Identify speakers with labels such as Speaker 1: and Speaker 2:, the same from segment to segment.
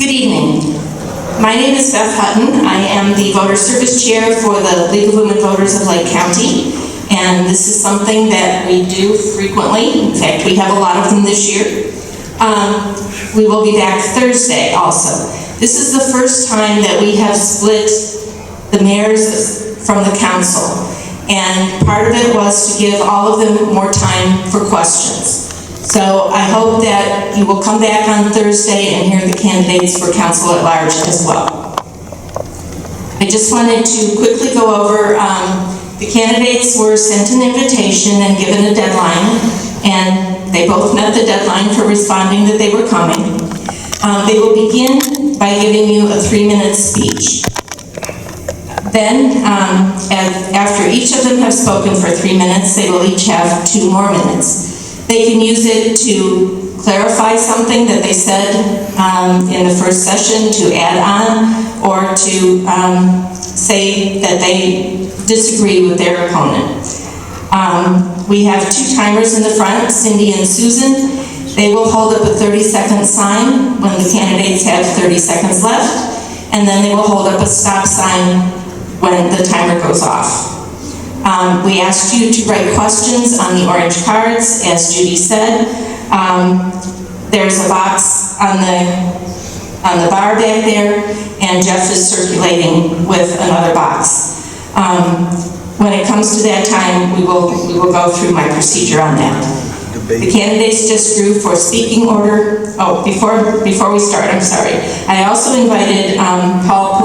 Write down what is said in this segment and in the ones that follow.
Speaker 1: Good evening. My name is Beth Hutton. I am the Voter Service Chair for the League of Women Voters of Lake County, and this is something that we do frequently. In fact, we have a lot of them this year. We will be back Thursday also. This is the first time that we have split the mayors from the council, and part of it was to give all of them more time for questions. So I hope that you will come back on Thursday and hear the candidates for council at large as well. I just wanted to quickly go over, the candidates were sent an invitation and given a deadline, and they both met the deadline for responding that they were coming. They will begin by giving you a 3-minute speech. Then, after each of them have spoken for 3 minutes, they will each have 2 more minutes. They can use it to clarify something that they said in the first session, to add on, or to say that they disagree with their opponent. We have 2 timers in the front, Cindy and Susan. They will hold up a 30-second sign when the candidates have 30 seconds left, and then they will hold up a stop sign when the timer goes off. We asked you to write questions on the orange cards, as Judy said. There's a box on the bar back there, and Jeff is circulating with another box. When it comes to that time, we will go through my procedure on that. The candidates just drew for speaking order. Oh, before we start, I'm sorry. I also invited Paul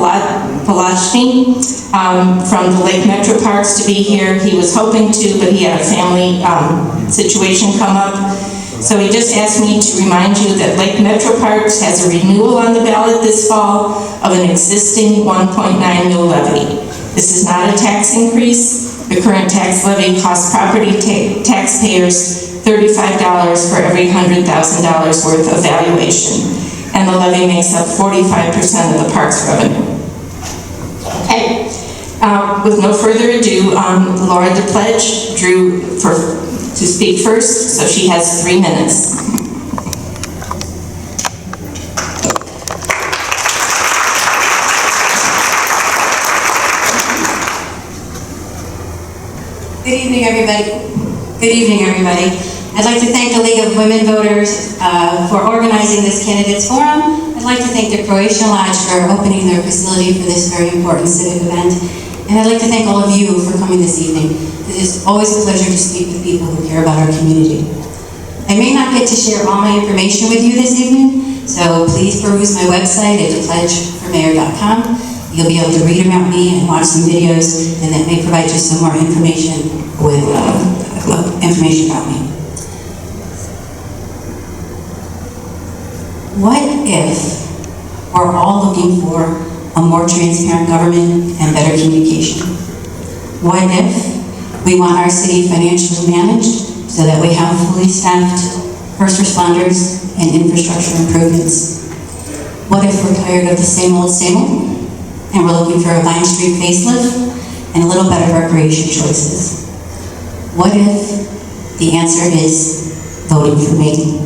Speaker 1: Polachny from the Lake Metro Parks to be here. He was hoping to, but he had a family situation come up. So he just asked me to remind you that Lake Metro Parks has a renewal on the ballot this fall of an existing 1.9 mill levy. This is not a tax increase. The current tax levy costs property taxpayers $35 for every $100,000 worth of valuation, and the levy makes up 45% of the park's revenue. Okay, with no further ado, Laura DePledge drew to speak first, so she has 3 minutes.
Speaker 2: Good evening, everybody. Good evening, everybody. I'd like to thank the League of Women Voters for organizing this candidates forum. I'd like to thank the Croatian Lodge for opening their facility for this very important civic event. And I'd like to thank all of you for coming this evening. It is always a pleasure to speak with people who care about our community. I may not get to share all my information with you this evening, so please peruse my website at DePledgeForMayor.com. You'll be able to read about me and watch some videos, and that may provide you some more information with information about me. What if we're all looking for a more transparent government and better communication? What if we want our city financially managed so that we have fully staffed first responders and infrastructure improvements? What if we're tired of the same old and we're looking for a Vine Street facelift and a little better recreation choices? What if the answer is voting for me?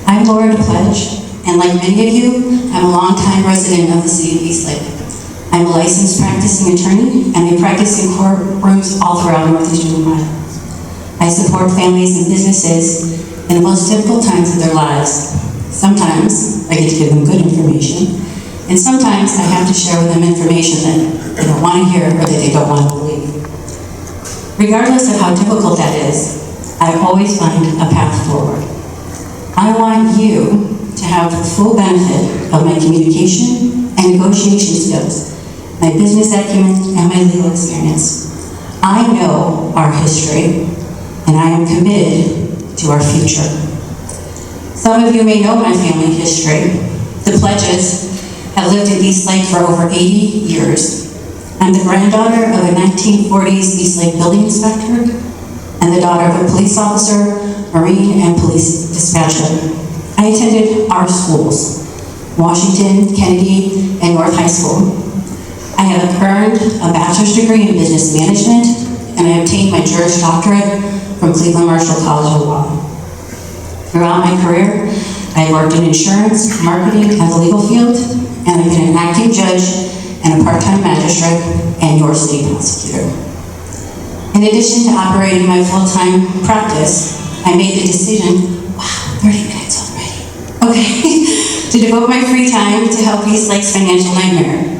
Speaker 2: I'm Laura DePledge, and like many of you, I'm a longtime resident of the city of Eastlake. I'm a licensed practicing attorney, and I practice in courtrooms all throughout Northeastern Ohio. I support families and businesses in the most difficult times of their lives. Sometimes I get to give them good information, and sometimes I have to share with them information that they don't want to hear or that they don't want to believe. Regardless of how difficult that is, I always find a path forward. I want you to have the full benefit of my communication and negotiation skills, my business acumen, and my legal experience. I know our history, and I am committed to our future. Some of you may know my family history. The Pledges have lived in Eastlake for over 80 years. I'm the granddaughter of a 1940s Eastlake building inspector and the daughter of a police officer, Marine, and police dispatcher. I attended our schools, Washington, Kennedy, and North High School. I have earned a bachelor's degree in business management, and I obtained my Juris Doctorate from Cleveland Marshall College of Law. Throughout my career, I've worked in insurance, marketing, and the legal field, and I've been an acting judge and a part-time magistrate and your city prosecutor. In addition to operating my full-time practice, I made the decision, wow, 30 minutes already, okay, to devote my free time to help Eastlake's financial nightmare.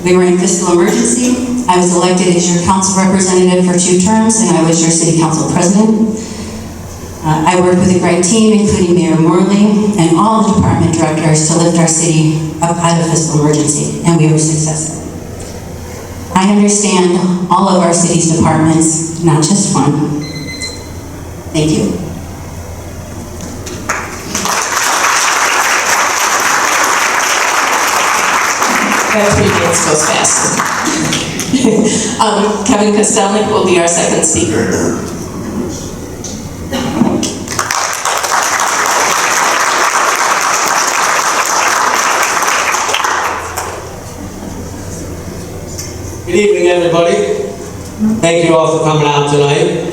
Speaker 2: We were in fiscal emergency. I was elected as your council representative for 2 terms, and I was your city council president. I worked with a great team, including Mayor Morley and all the department directors, to lift our city up out of fiscal emergency, and we were successful. I understand all of our city's departments, not just one. Thank you.
Speaker 1: That 3 minutes goes fast. Kevin Kostelnik will be our second speaker.
Speaker 3: Good evening, everybody. Thank you all for coming out tonight.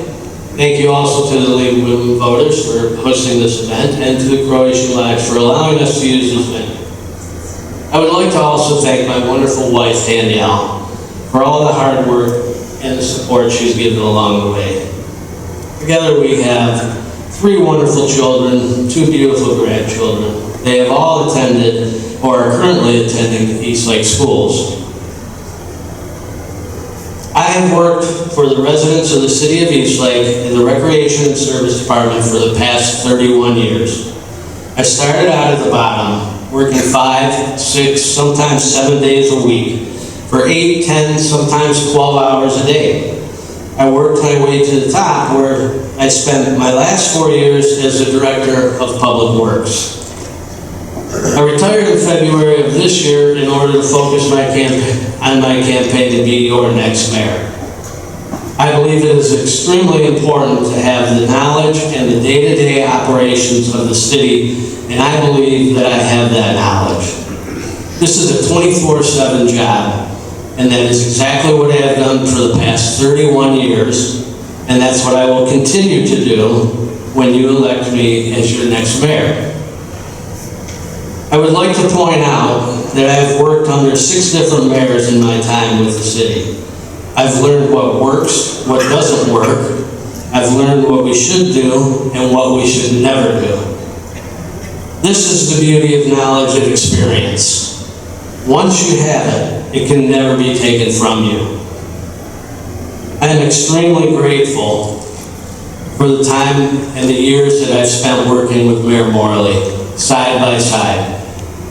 Speaker 3: Thank you also to the League of Women Voters for hosting this event, and to the Croatian Lives for allowing us to use this venue. I would like to also thank my wonderful wife, Danielle, for all the hard work and the support she's given along the way. Together we have 3 wonderful children, 2 beautiful grandchildren. They have all attended or are currently attending Eastlake schools. I have worked for the residents of the city of Eastlake in the Recreation and Service Department for the past 31 years. I started out at the bottom, working 5, 6, sometimes 7 days a week for 8, 10, sometimes 12 hours a day. I worked my way to the top, where I spent my last 4 years as the Director of Public Works. I retired in February of this year in order to focus on my campaign to be your next mayor. I believe it is extremely important to have the knowledge and the day-to-day operations of the city, and I believe that I have that knowledge. This is a 24/7 job, and that is exactly what I have done for the past 31 years, and that's what I will continue to do when you elect me as your next mayor. I would like to point out that I have worked under 6 different mayors in my time with the city. I've learned what works, what doesn't work. I've learned what we should do and what we should never do. This is the beauty of knowledge and experience. Once you have it, it can never be taken from you. I am extremely grateful for the time and the years that I've spent working with Mayor Morley, side by side.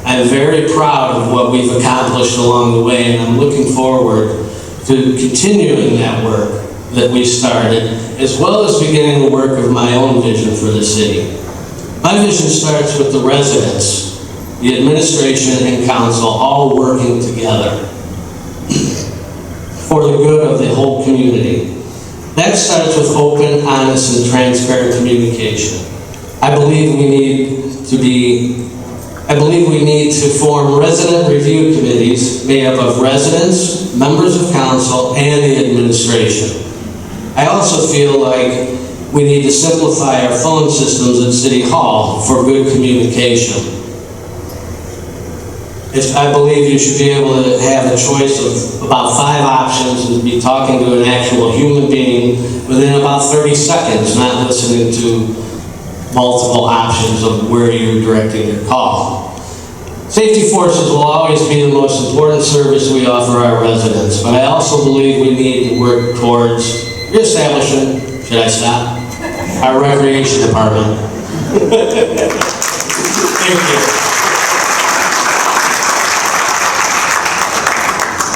Speaker 3: I'm very proud of what we've accomplished along the way, and I'm looking forward to continuing that work that we started, as well as beginning the work of my own vision for the city. My vision starts with the residents, the administration and council all working together for the good of the whole community. That starts with open, honest, and transparent communication. I believe we need to form resident review committees made up of residents, members of council, and the administration. I also feel like we need to simplify our phone systems at City Hall for good communication. I believe you should be able to have a choice of about 5 options and be talking to an actual human being within about 30 seconds, not listening to multiple options of where you're directing your call. Safety forces will always be the most important service we offer our residents, but I also believe we need to work towards reestablishing, should I stop? Our recreation department. Thank you.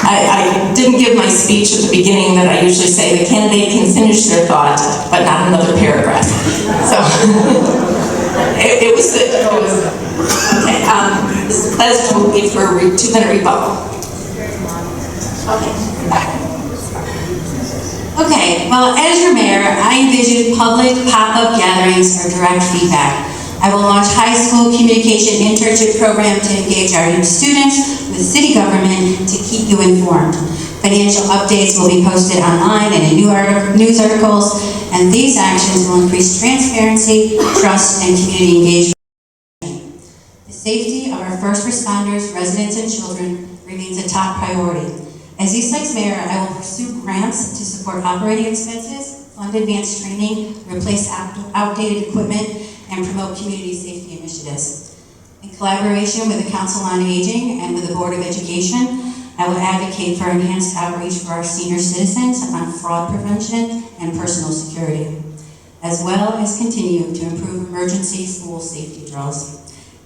Speaker 1: I didn't give my speech at the beginning that I usually say the candidate can finish their thought, but not another paragraph. So it was good. Okay, Mrs. Pleasant will give her a 2-minute rebuttal.
Speaker 2: Okay, well, as your mayor, I envision public pop-up gatherings for direct feedback. I will launch high school communication internship program to engage our new students with city government to keep you informed. Financial updates will be posted online and in news articles, and these actions will increase transparency, trust, and community engagement. Safety of our first responders, residents, and children remains a top priority. As Eastlake's mayor, I will pursue grants to support operating expenses, fund advanced training, replace outdated equipment, and promote community safety initiatives. In collaboration with the Council on Aging and with the Board of Education, I will advocate for enhanced outreach for our senior citizens on fraud prevention and personal security, as well as continue to improve emergency school safety drills.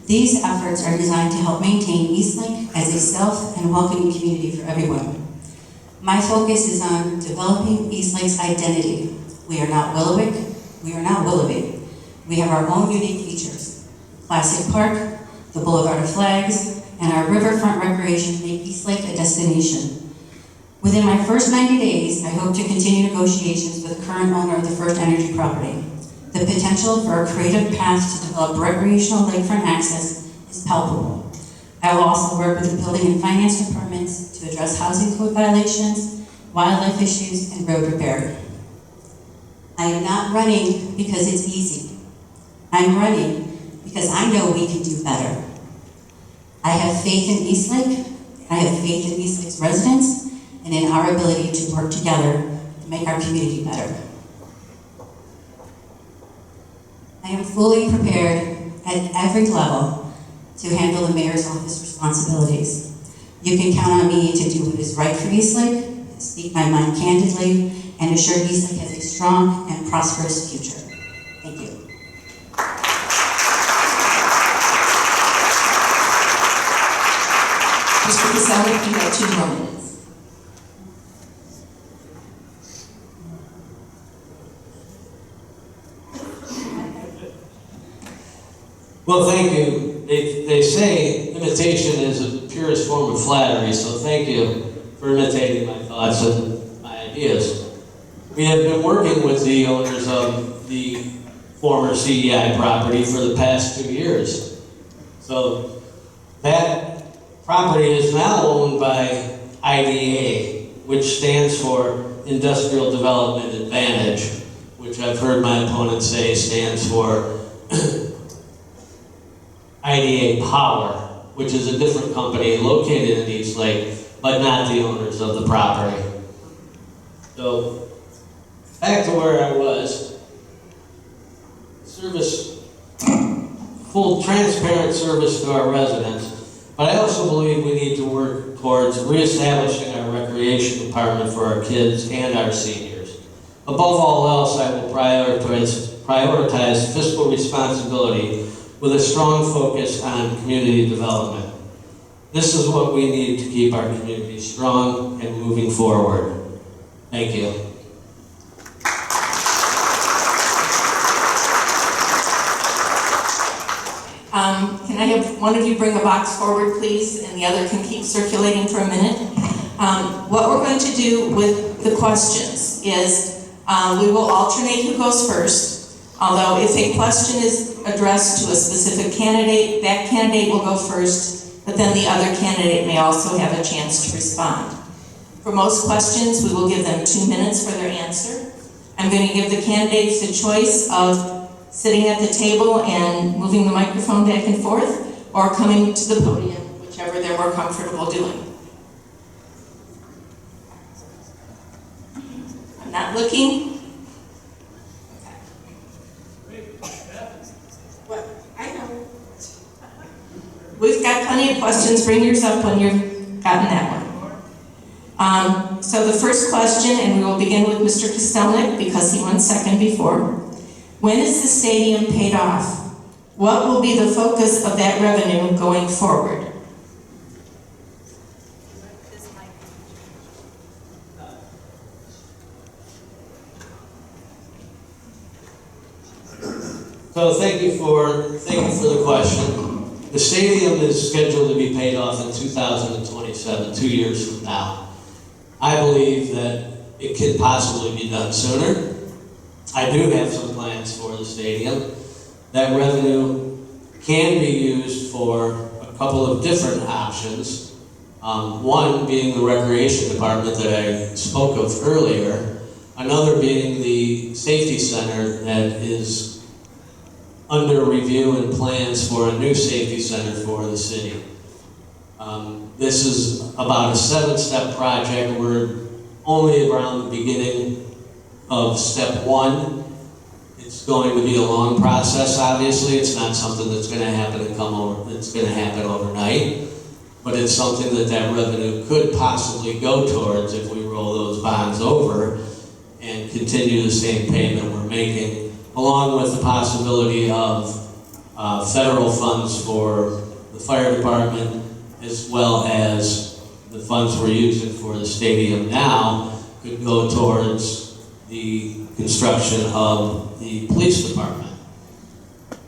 Speaker 2: These efforts are designed to help maintain Eastlake as a safe and welcoming community for everyone. My focus is on developing Eastlake's identity. We are not Willowick, we are not Willoughby. We have our own unique features. Classic Park, the Boulevard of Flags, and our riverfront recreation make Eastlake a destination. Within my first 90 days, I hope to continue negotiations with the current owner of the First Energy property. The potential for a creative path to develop recreational lakefront access is palpable. I will also work with the Building and Finance departments to address housing code violations, wildlife issues, and road repair. I am not running because it's easy. I'm running because I know we can do better. I have faith in Eastlake, I have faith in Eastlake's residents, and in our ability to work together to make our community better. I am fully prepared at every level to handle the mayor's office responsibilities. You can count on me to do what is right for Eastlake, speak my mind candidly, and assure Eastlake has a strong and prosperous future. Thank you.
Speaker 1: Mr. Kostelnik, you have 2 more minutes.
Speaker 3: Well, thank you. They say imitation is the purest form of flattery, so thank you for imitating my thoughts and my ideas. We have been working with the owners of the former CEI property for the past 2 years. So that property is now owned by IDA, which stands for Industrial Development Advantage, which I've heard my opponent say stands for IDA Power, which is a different company located in Eastlake, but not the owners of the property. So, back to where I was. Full transparent service to our residents, but I also believe we need to work towards reestablishing our recreation department for our kids and our seniors. Above all else, I will prioritize fiscal responsibility with a strong focus on community development. This is what we need to keep our community strong and moving forward. Thank you.
Speaker 1: Can I have one of you bring a box forward, please, and the other can keep circulating for a minute? What we're going to do with the questions is we will alternate who goes first. Although if a question is addressed to a specific candidate, that candidate will go first, but then the other candidate may also have a chance to respond. For most questions, we will give them 2 minutes for their answer. I'm going to give the candidates a choice of sitting at the table and moving the microphone back and forth, or coming to the podium, whichever they're more comfortable doing. I'm not looking. We've got plenty of questions. Bring yours up when you've gotten that one. So the first question, and we will begin with Mr. Kostelnik because he went second before. When is the stadium paid off? What will be the focus of that revenue going forward?
Speaker 3: So thank you for the question. The stadium is scheduled to be paid off in 2027, 2 years from now. I believe that it could possibly be done sooner. I do have some plans for the stadium. That revenue can be used for a couple of different options. One being the recreation department that I spoke of earlier. Another being the safety center that is under review and plans for a new safety center for the city. This is about a 7-step project. We're only around the beginning of step 1. It's going to be a long process, obviously. It's not something that's going to happen overnight, but it's something that revenue could possibly go towards if we roll those bonds over and continue the same payment we're making, along with the possibility of federal funds for the fire department, as well as the funds we're using for the stadium now could go towards the construction of the police department.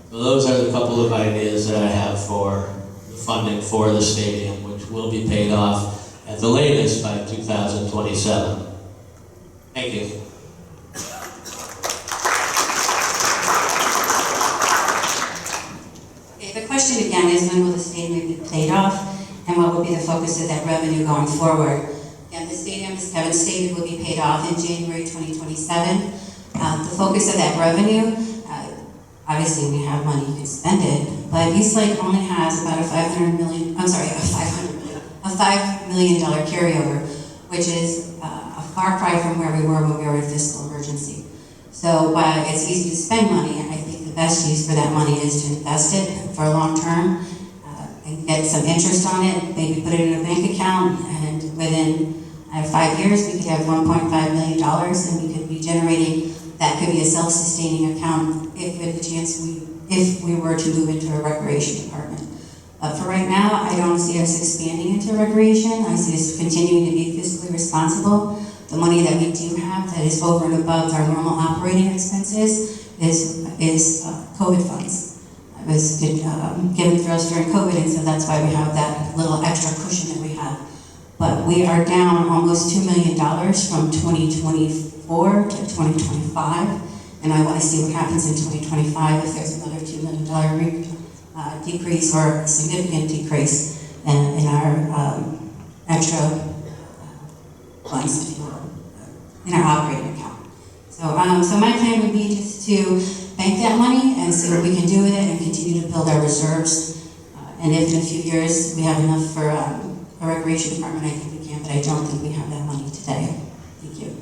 Speaker 3: So those are the couple of ideas that I have for the funding for the stadium, which will be paid off at the latest by 2027. Thank you.
Speaker 2: Okay, the question again is, when will the stadium be paid off, and what will be the focus of that revenue going forward? Again, the stadium, as Kevin stated, will be paid off in January 2027. The focus of that revenue, obviously we have money, you can spend it, but Eastlake only has about a $5 million carryover, which is a far cry from where we were when we were in fiscal emergency. So while it's easy to spend money, I think the best use for that money is to invest it for a long term and get some interest on it, maybe put it in a bank account, and within 5 years we could have $1.5 million and we could be generating. That could be a self-sustaining account if we were to move into a recreation department. For right now, I don't see us expanding into recreation. I see us continuing to be fiscally responsible. The money that we do have that is over and above our normal operating expenses is COVID funds. It was given to us during COVID, and so that's why we have that little extra cushion that we have. But we are down almost $2 million from 2024 to 2025, and I want to see what happens in 2025 if there's another $2 million decrease or significant decrease in our extra funds, if you will, in our operating account. So my plan would be just to bank that money and see what we can do with it and continue to build our reserves. And if in a few years we have enough for a recreation department, I think we can, but I don't think we have that money today. Thank you.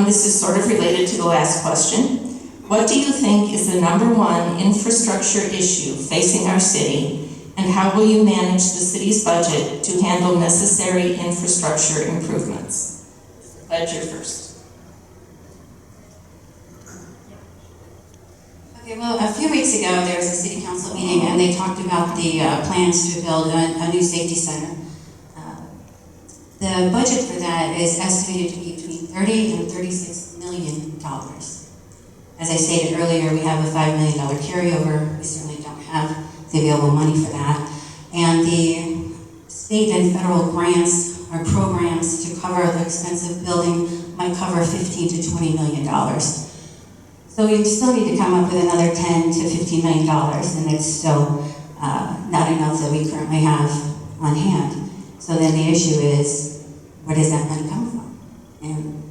Speaker 1: This is sort of related to the last question. What do you think is the #1 infrastructure issue facing our city, and how will you manage the city's budget to handle necessary infrastructure improvements? DePledge, you're first.
Speaker 2: Okay, well, a few weeks ago there was a city council meeting and they talked about the plans to build a new safety center. The budget for that is estimated to be between $30 and $36 million. As I stated earlier, we have a $5 million carryover. We certainly don't have the available money for that. And the state and federal grants or programs to cover the expense of building might cover $15 to $20 million. So we still need to come up with another $10 to $15 million, and it's still not enough that we currently have on hand. So then the issue is, where does that money come from? And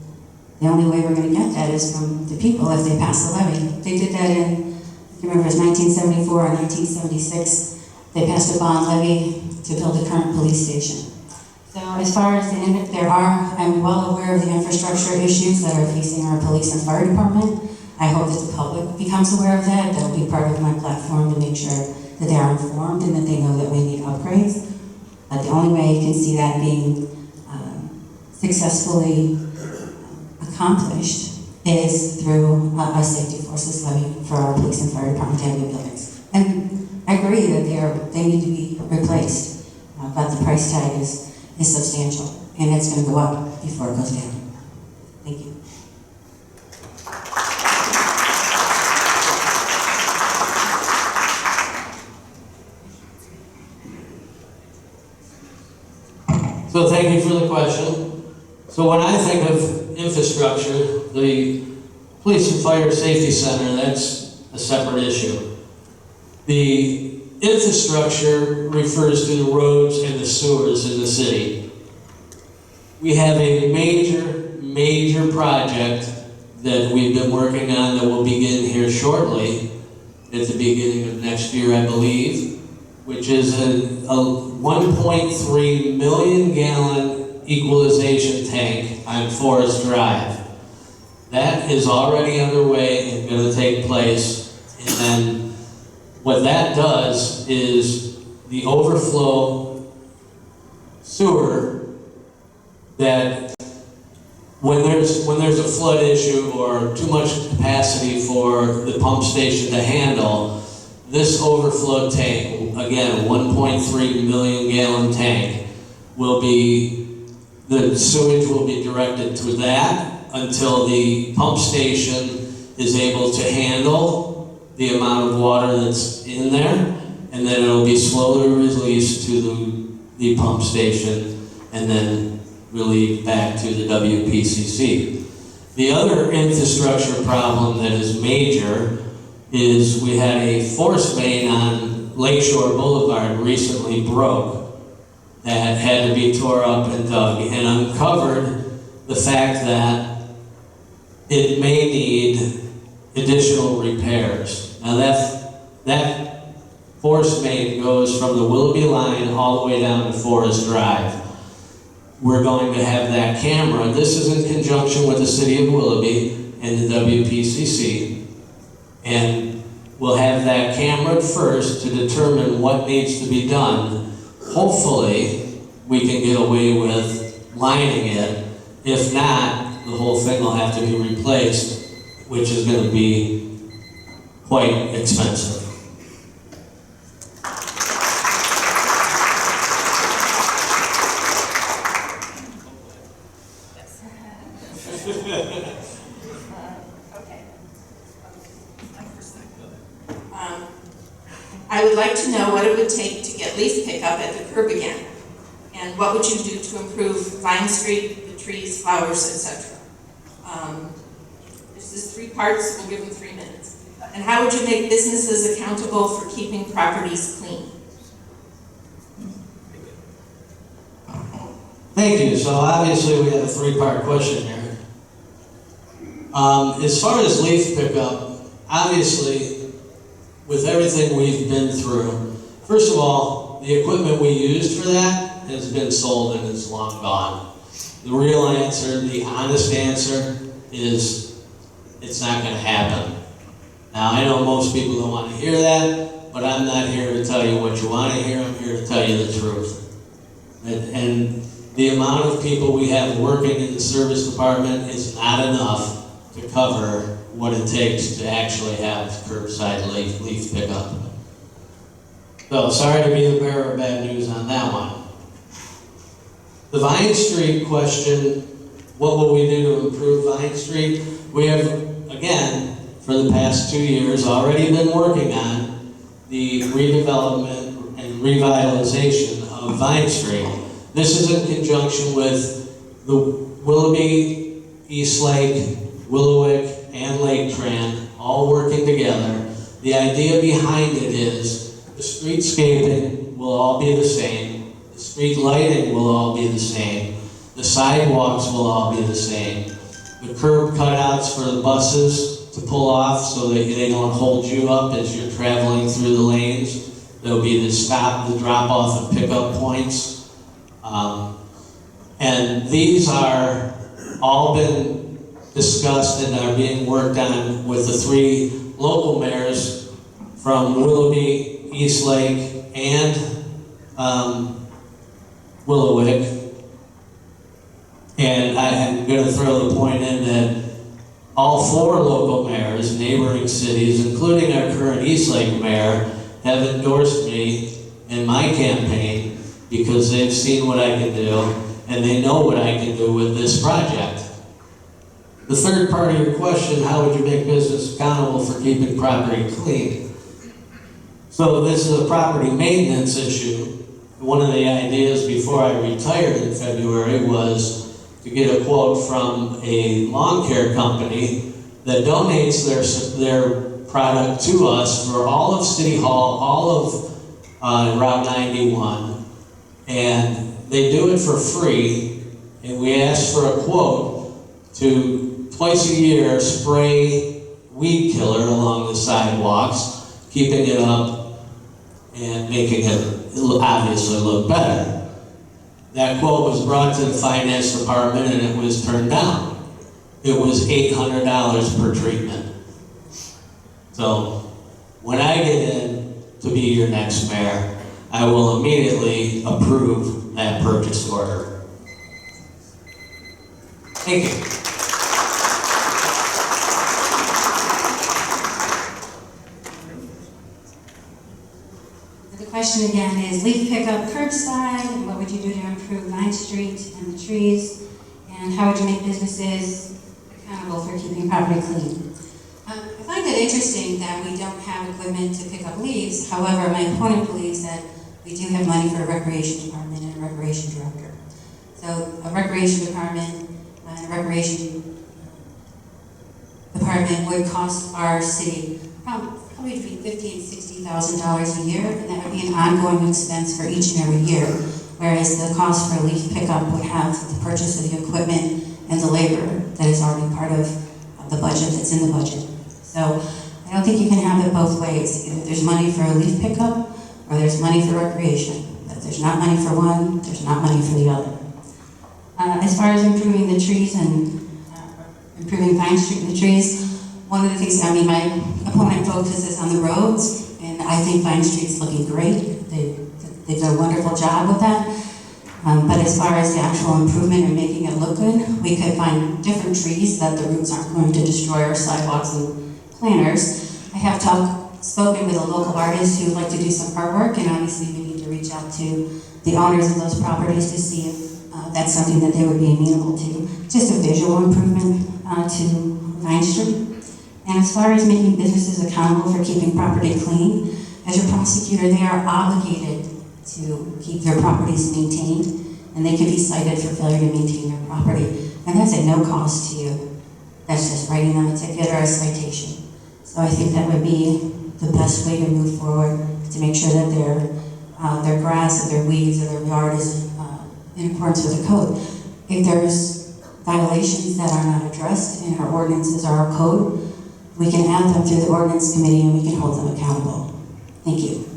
Speaker 2: the only way we're going to get that is from the people if they pass the levy. They did that in, if you remember, it was 1974 or 1976. They passed a bond levy to build a current police station. So as far as I'm well aware of the infrastructure issues that are facing our police and fire department. I hope that the public becomes aware of that. That'll be part of my platform to make sure that they are informed and that they know that we need upgrades. But the only way you can see that being successfully accomplished is through a safety forces levy for our police and fire department to have new buildings. And I agree that they need to be replaced, but the price tag is substantial, and it's going to go up before it goes down. Thank you.
Speaker 3: So thank you for the question. So when I think of infrastructure, the Police and Fire Safety Center, that's a separate issue. The infrastructure refers to the roads and the sewers in the city. We have a major project that we've been working on that will begin here shortly, at the beginning of next year, I believe, which is a 1.3 million gallon equalization tank on Forest Drive. That is already underway and going to take place. And then what that does is the overflow sewer that when there's a flood issue or too much capacity for the pump station to handle, this overflow tank, again, 1.3 million gallon tank, the sewage will be directed to that until the pump station is able to handle the amount of water that's in there, and then it'll be slowly released to the pump station and then relieved back to the WPCC. The other infrastructure problem that is major is we had a force main on Lakeshore Boulevard recently broke that had to be tore up and dug, and uncovered the fact that it may need additional repairs. Now that force main goes from the Willoughby line all the way down to Forest Drive. We're going to have that camera. This is in conjunction with the City of Willoughby and the WPCC. And we'll have that camera first to determine what needs to be done. Hopefully, we can get away with lining it. If not, the whole thing will have to be replaced, which is going to be quite expensive.
Speaker 1: I would like to know what it would take to get leaf pickup at the curb again, and what would you do to improve Vine Street, the trees, flowers, etc. This is 3 parts. We'll give them 3 minutes. And how would you make businesses accountable for keeping properties clean?
Speaker 3: Thank you. So obviously we have a 3-part question here. As far as leaf pickup, obviously with everything we've been through, first of all, the equipment we used for that has been sold and is long gone. The real answer, the honest answer is it's not going to happen. Now I know most people don't want to hear that, but I'm not here to tell you what you want to hear. I'm here to tell you the truth. And the amount of people we have working in the service department is not enough to cover what it takes to actually have curbside leaf pickup. So sorry to be the bearer of bad news on that one. The Vine Street question, what will we do to improve Vine Street? We have, again, for the past 2 years, already been working on the redevelopment and revitalization of Vine Street. This is in conjunction with the Willoughby, Eastlake, Willowick, and Lake Tran all working together. The idea behind it is the streetscaping will all be the same, the street lighting will all be the same, the sidewalks will all be the same, the curb cutouts for the buses to pull off so that they don't hold you up as you're traveling through the lanes. There'll be the stop, the drop off and pickup points. And these are all been discussed and are being worked on with the 3 local mayors from Willoughby, Eastlake, and Willowick. And I am going to throw the point in that all 4 local mayors, neighboring cities, including our current Eastlake mayor, have endorsed me in my campaign because they've seen what I can do and they know what I can do with this project. The third part of your question, how would you make business accountable for keeping property clean? So this is a property maintenance issue. One of the ideas before I retired in February was to get a quote from a lawn care company that donates their product to us for all of City Hall, all of Route 91, and they do it for free, and we ask for a quote to twice a year spray weed killer along the sidewalks, keeping it up and making it obviously look better. That quote was brought to the finance department and it was turned down. It was $800 per treatment. So when I get in to be your next mayor, I will immediately approve that purchase order. Thank you.
Speaker 2: The question again is leaf pickup curbside, and what would you do to improve 9th Street and the trees? And how would you make businesses accountable for keeping property clean? I find it interesting that we don't have equipment to pick up leaves. However, my opponent believes that we do have money for a recreation department and a recreation director. So a recreation department and a recreation department would cost our city probably between $50,000 and $60,000 a year, and that would be an ongoing expense for each and every year. Whereas the cost for leaf pickup would have the purchase of the equipment and the labor that is already part of the budget that's in the budget. So I don't think you can have it both ways. Either there's money for a leaf pickup or there's money for recreation. If there's not money for one, there's not money for the other. As far as improving the trees and improving Vine Street and the trees, one of the things, my opponent focuses on the roads, and I think Vine Street's looking great. They've done a wonderful job with that. But as far as the actual improvement and making it look good, we could find different trees that the roots aren't going to destroy our sidewalks and planters. I have spoken with a local artist who would like to do some artwork, and obviously we need to reach out to the owners of those properties to see if that's something that they would be amenable to. Just a visual improvement to Vine Street. And as far as making businesses accountable for keeping property clean, as your prosecutor, they are obligated to keep their properties maintained, and they can be cited for failure to maintain their property. And that's at no cost to you. That's just writing them a ticket or a citation. So I think that would be the best way to move forward, to make sure that their grass or their weeds or their yard is in accordance with the code. If there's violations that are not addressed in our ordinances or our code, we can add them through the ordinance committee and we can hold them accountable. Thank you.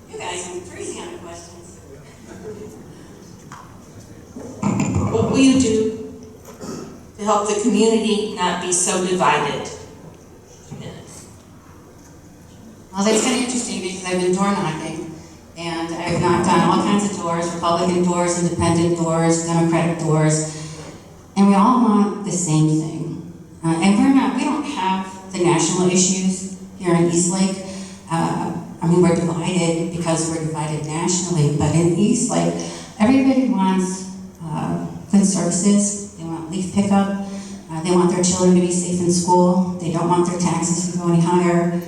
Speaker 2: You guys are crazy on the questions.
Speaker 1: What will you do to help the community not be so divided?
Speaker 2: Well, that's kind of interesting because I've been door knocking, and I've knocked on all kinds of doors, Republican doors, independent doors, Democratic doors, and we all want the same thing. And we don't have the national issues here in Eastlake. We're divided because we're divided nationally, but in Eastlake, everybody wants good services. They want leaf pickup. They want their children to be safe in school. They don't want their taxes to go any higher.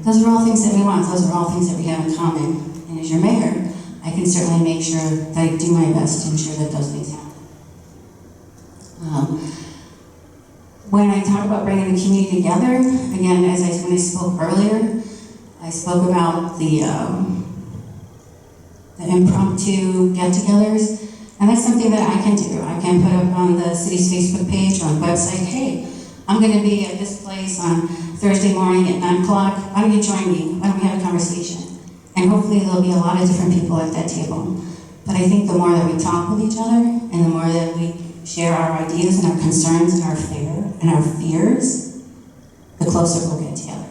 Speaker 2: Those are all things that we want. Those are all things that we have in common. And as your mayor, I can certainly make sure that I do my best to ensure that those things happen. When I talk about bringing the community together, again, when I spoke earlier, I spoke about the impromptu get-togethers, and that's something that I can do. I can put up on the city's Facebook page or on the website, hey, I'm going to be at this place on Thursday morning at 9 o'clock. Why don't you join me? Why don't we have a conversation? And hopefully there'll be a lot of different people at that table. But I think the more that we talk with each other and the more that we share our ideas and our concerns and our fears, the closer we'll get together.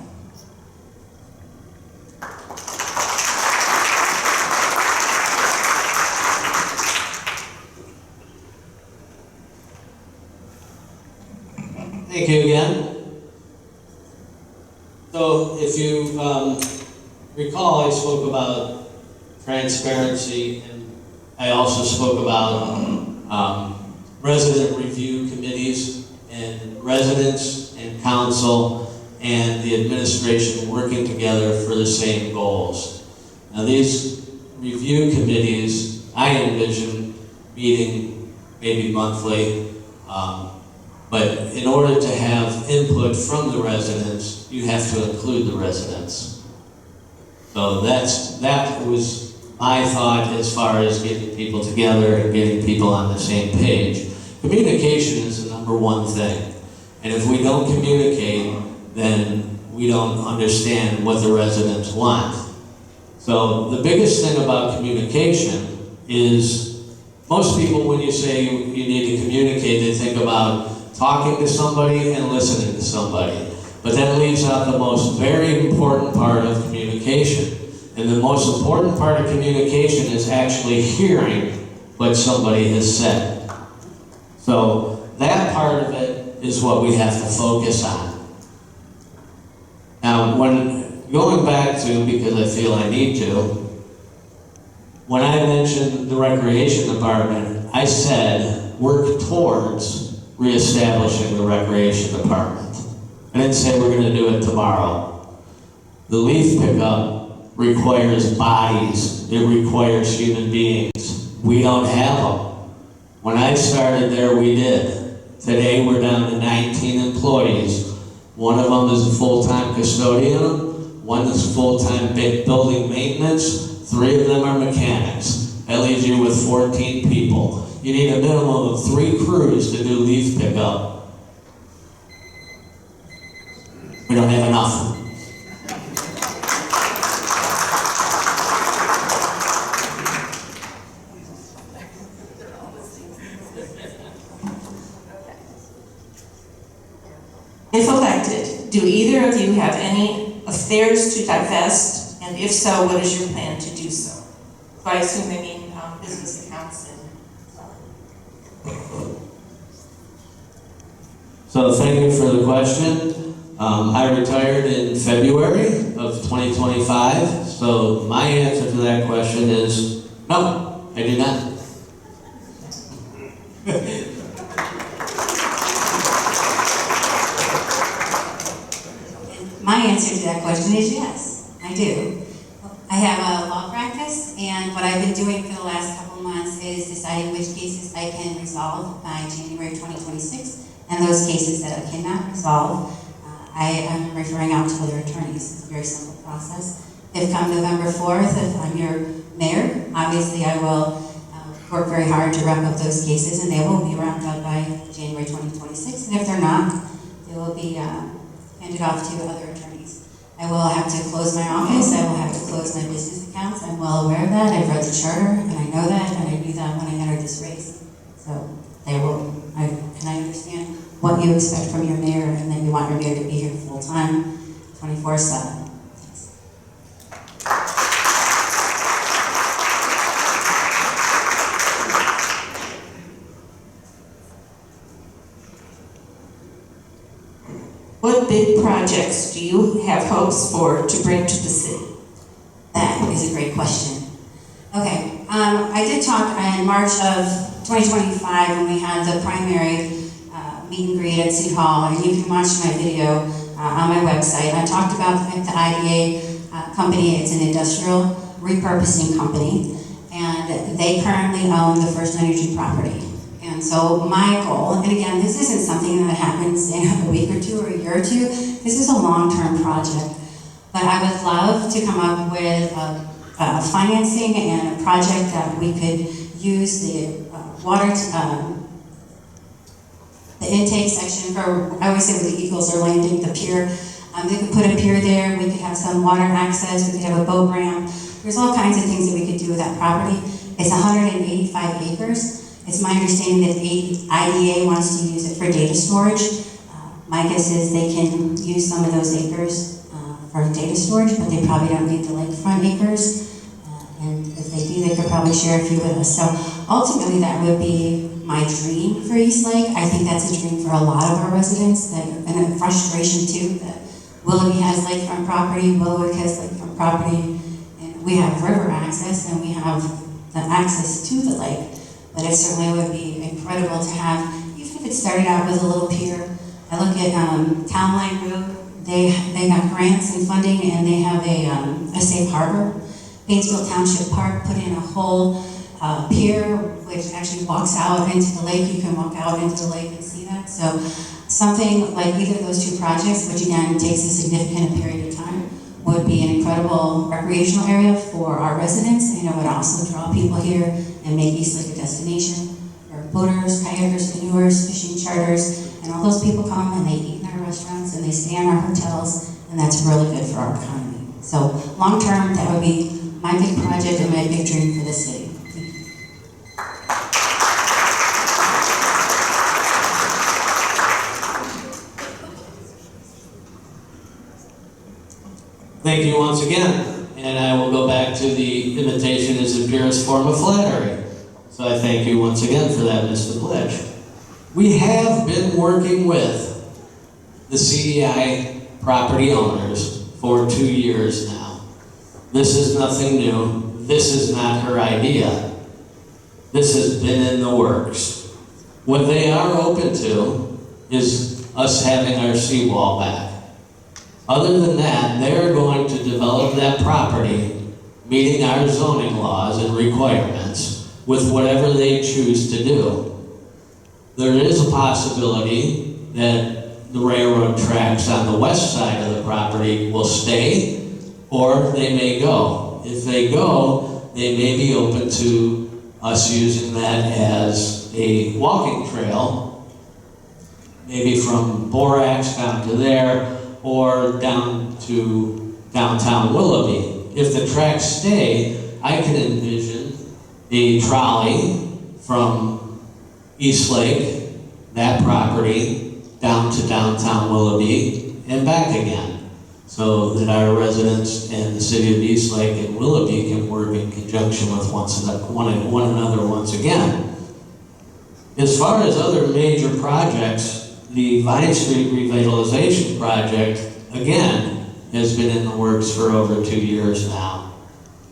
Speaker 3: Thank you again. So if you recall, I spoke about transparency, and I also spoke about resident review committees and residents and council and the administration working together for the same goals. Now these review committees, I envision meeting maybe monthly, but in order to have input from the residents, you have to include the residents. So that was my thought as far as getting people together and getting people on the same page. Communication is the number one thing. And if we don't communicate, then we don't understand what the residents want. So the biggest thing about communication is most people, when you say you need to communicate, they think about talking to somebody and listening to somebody. But that leaves out the most very important part of communication. And the most important part of communication is actually hearing what somebody has said. So that part of it is what we have to focus on. Now, going back to, because I feel I need to, when I mentioned the recreation department, I said work towards reestablishing the recreation department. I didn't say we're going to do it tomorrow. The leaf pickup requires bodies. It requires human beings. We don't have them. When I started there, we did. Today, we're down to 19 employees. One of them is a full-time custodian. One is full-time building maintenance. 3 of them are mechanics. That leaves you with 14 people. You need a minimum of 3 crews to do leaf pickup. We don't have enough.
Speaker 1: If elected, do either of you have any affairs to divest? And if so, what is your plan to do so? So I assume they mean business accounts and...
Speaker 3: So thank you for the question. I retired in February of 2025. So my answer to that question is no, I do not.
Speaker 2: My answer to that question is yes, I do. I have a law practice, and what I've been doing for the last couple months is deciding which cases I can resolve by January 2026, and those cases that I cannot resolve, I am referring out to other attorneys. It's a very simple process. If come November 4th, if I'm your mayor, obviously I will work very hard to wrap up those cases, and they will be wrapped up by January 2026, and if they're not, they will be handed off to other attorneys. I will have to close my office, I will have to close my business accounts. I'm well aware of that. I've read the charter, and I know that, and I knew that when I entered this race. So they will, and I understand what you expect from your mayor, and that you want your mayor to be here full-time, 24/7.
Speaker 1: What big projects do you have hopes for to bring to the city?
Speaker 2: That is a great question. Okay, I did talk in March of 2025 when we had the primary meet and greet at City Hall, and you can watch my video on my website. I talked about the IDA company. It's an industrial repurposing company, and they currently own the First Energy property. And so my goal, and again, this isn't something that happens in a week or two or a year or two. This is a long-term project. But I would love to come up with financing and a project that we could use the water, the intake section for, I always say where the Eagles are landing, the pier. They could put a pier there, we could have some water access, we could have a boat ramp. There's all kinds of things that we could do with that property. It's 185 acres. It's my understanding that IDA wants to use it for data storage. My guess is they can use some of those acres for data storage, but they probably don't need the lakefront acres. And if they do, they could probably share a few with us. So ultimately, that would be my dream for Eastlake. I think that's a dream for a lot of our residents, and a frustration too, that Willoughby has lakefront property, Willowwick has lakefront property, and we have river access, and we have the access to the lake. But it certainly would be incredible to have, even if it started out with a little pier. I look at Town Line Road, they got grants and funding, and they have a safe harbor. Painesville Township Park put in a whole pier which actually walks out into the lake. You can walk out into the lake and see that. So something like either of those two projects, which again takes a significant period of time, would be an incredible recreational area for our residents, and it would also draw people here and make Eastlake a destination for boaters, kayakers, canoers, fishing charters, and all those people come and they eat in our restaurants and they stay in our hotels, and that's really good for our economy. So long term, that would be my big project and my big dream for the city.
Speaker 3: Thank you once again, and I will go back to the invitation as the purest form of flattery. So I thank you once again for that, Mr. DePledge. We have been working with the CEI property owners for 2 years now. This is nothing new. This is not her idea. This has been in the works. What they are open to is us having our seawall back. Other than that, they're going to develop that property, meeting our zoning laws and requirements with whatever they choose to do. There is a possibility that the railroad tracks on the west side of the property will stay, or they may go. If they go, they may be open to us using that as a walking trail, maybe from Borax down to there, or down to downtown Willoughby. If the tracks stay, I can envision a trolley from Eastlake, that property, down to downtown Willoughby and back again, so that our residents and the city of Eastlake and Willoughby can work in conjunction with one another once again. As far as other major projects, the Vine Street Revitalization Project, again, has been in the works for over 2 years now.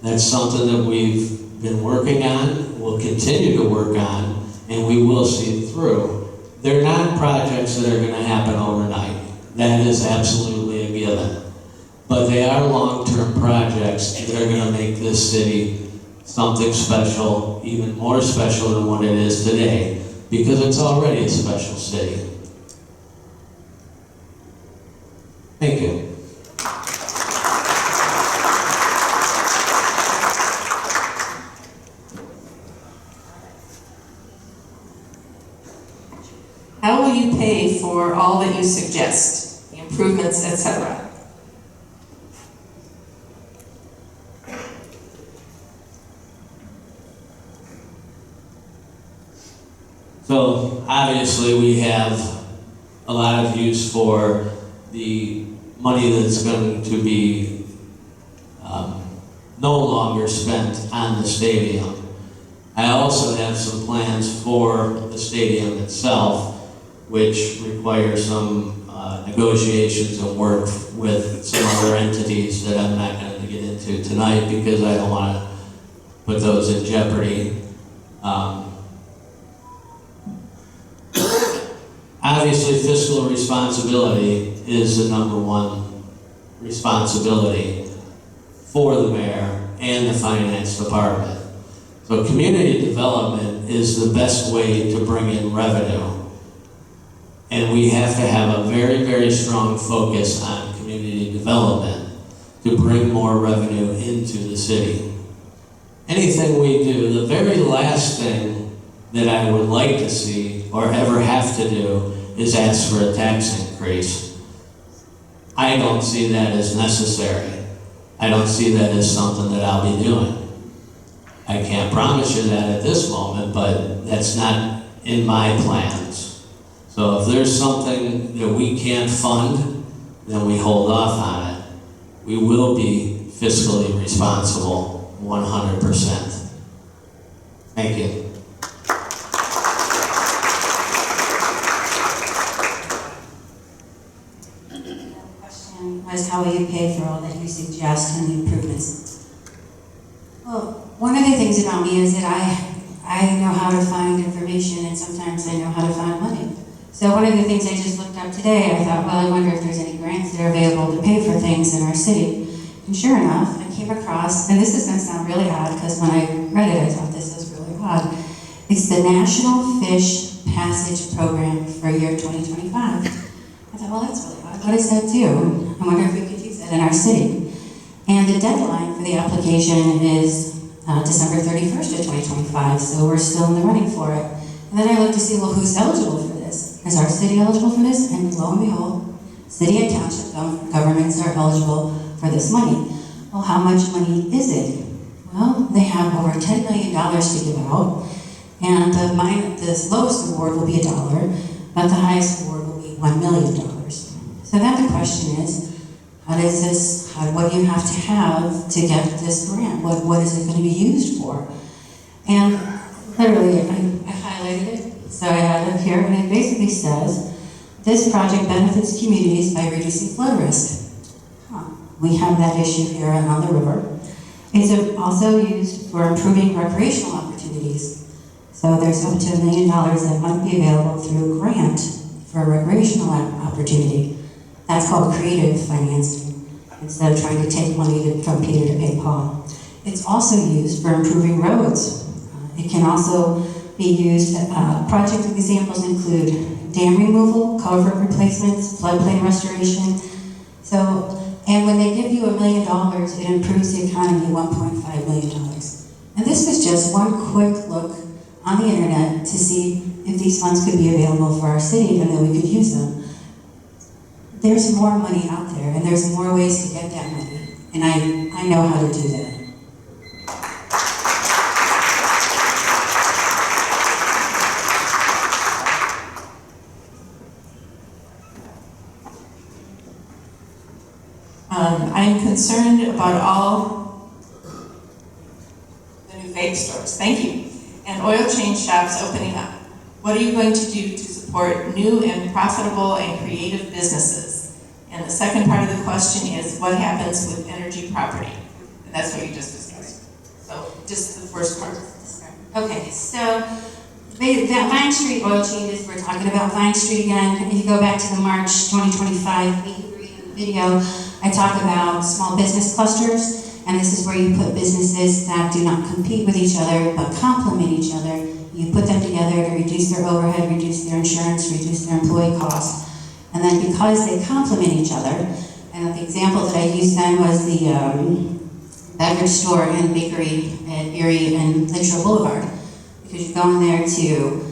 Speaker 3: That's something that we've been working on, we'll continue to work on, and we will see it through. They're not projects that are going to happen overnight. That is absolutely a given. But they are long-term projects that are going to make this city something special, even more special than what it is today, because it's already a special city. Thank you.
Speaker 1: How will you pay for all that you suggest, the improvements, etc.?
Speaker 3: So obviously we have a lot of use for the money that's going to be no longer spent on the stadium. I also have some plans for the stadium itself, which require some negotiations and work with some other entities that I'm not going to get into tonight because I don't want to put those in jeopardy. Obviously, fiscal responsibility is the #1 responsibility for the mayor and the finance department. So community development is the best way to bring in revenue. And we have to have a very, very strong focus on community development to bring more revenue into the city. Anything we do, the very last thing that I would like to see or ever have to do is ask for a tax increase. I don't see that as necessary. I don't see that as something that I'll be doing. I can't promise you that at this moment, but that's not in my plans. So if there's something that we can't fund, then we hold off on it. We will be fiscally responsible 100%. Thank you.
Speaker 2: Was how will you pay for all that you suggest and the improvements? Well, one of the things about me is that I know how to find information, and sometimes I know how to find money. So one of the things I just looked up today, I thought, well, I wonder if there's any grants that are available to pay for things in our city. And sure enough, I came across, and this is going to sound really odd because when I read it, I thought this was really odd. It's the National Fish Passage Program for year 2025. I thought, well, that's really odd. What does that do? I wonder if we could use that in our city. And the deadline for the application is December 31st of 2025, so we're still in the running for it. And then I looked to see, well, who's eligible for this? Is our city eligible for this? And lo and behold, city and township governments are eligible for this money. Well, how much money is it? Well, they have over $10 million to give out, and the lowest award will be $1, but the highest award will be $1 million. So then the question is, what do you have to get this grant? What is it going to be used for? And literally, I highlighted it, so I have it here, and it basically says, this project benefits communities by reducing flood risk. We have that issue here on the river. It's also used for improving recreational opportunities. So there's up to $1 million that might be available through a grant for a recreational opportunity. That's called creative financing, instead of trying to take money from Peter to pay Paul. It's also used for improving roads. It can also be used, project examples include dam removal, culvert replacements, floodplain restoration. And when they give you $1 million, it improves the economy $1.5 million. And this was just one quick look on the internet to see if these funds could be available for our city and that we could use them. There's more money out there, and there's more ways to get that money, and I know how to do that.
Speaker 1: I'm concerned about all the new vape stores, thank you, and oil change shops opening up. What are you going to do to support new and profitable and creative businesses? And the second part of the question is, what happens with energy property? And that's what you just discussed. So just the first part.
Speaker 2: Okay, so that Vine Street oil changes, we're talking about Vine Street again. If you go back to the March 2025 meet and greet in the video, I talk about small business clusters, and this is where you put businesses that do not compete with each other, but complement each other. You put them together to reduce their overhead, reduce their insurance, reduce their employee costs. And then because they complement each other, and the example that I used then was the beverage store and bakery at Erie and Lakeshore Boulevard. Because you go in there to,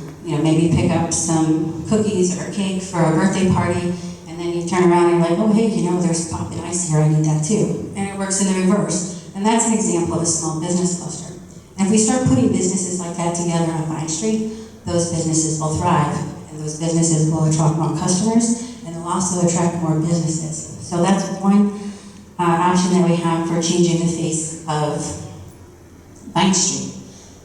Speaker 2: maybe pick up some cookies or cake for a birthday party, and then you turn around and you're like, oh, hey, there's poppin' ice here, I need that too. And it works in the reverse. And that's an example of a small business cluster. And if we start putting businesses like that together on Vine Street, those businesses will thrive. And those businesses will attract more customers, and they'll also attract more businesses. So that's one option that we have for changing the face of Vine Street.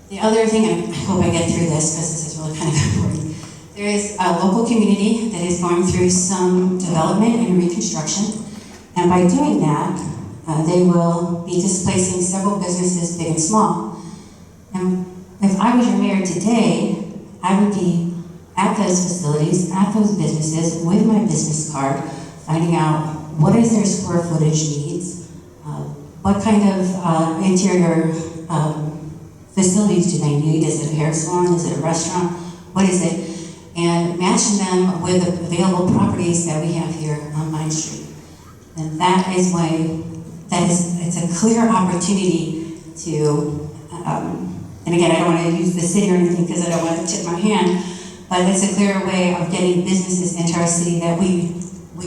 Speaker 2: The other thing, and I hope I get through this because this is really kind of important, there is a local community that is going through some development and reconstruction, and by doing that, they will be displacing several businesses, big and small. And if I was your mayor today, I would be at those facilities, at those businesses, with my business card, finding out what is their square footage needs, what kind of interior facilities do they need? Is it a hair salon? Is it a restaurant? What is it? And matching them with the available properties that we have here on Vine Street. And that is why, it's a clear opportunity to, and again, I don't want to use the city or anything because I don't want to tip my hand, but it's a clear way of getting businesses into our city that we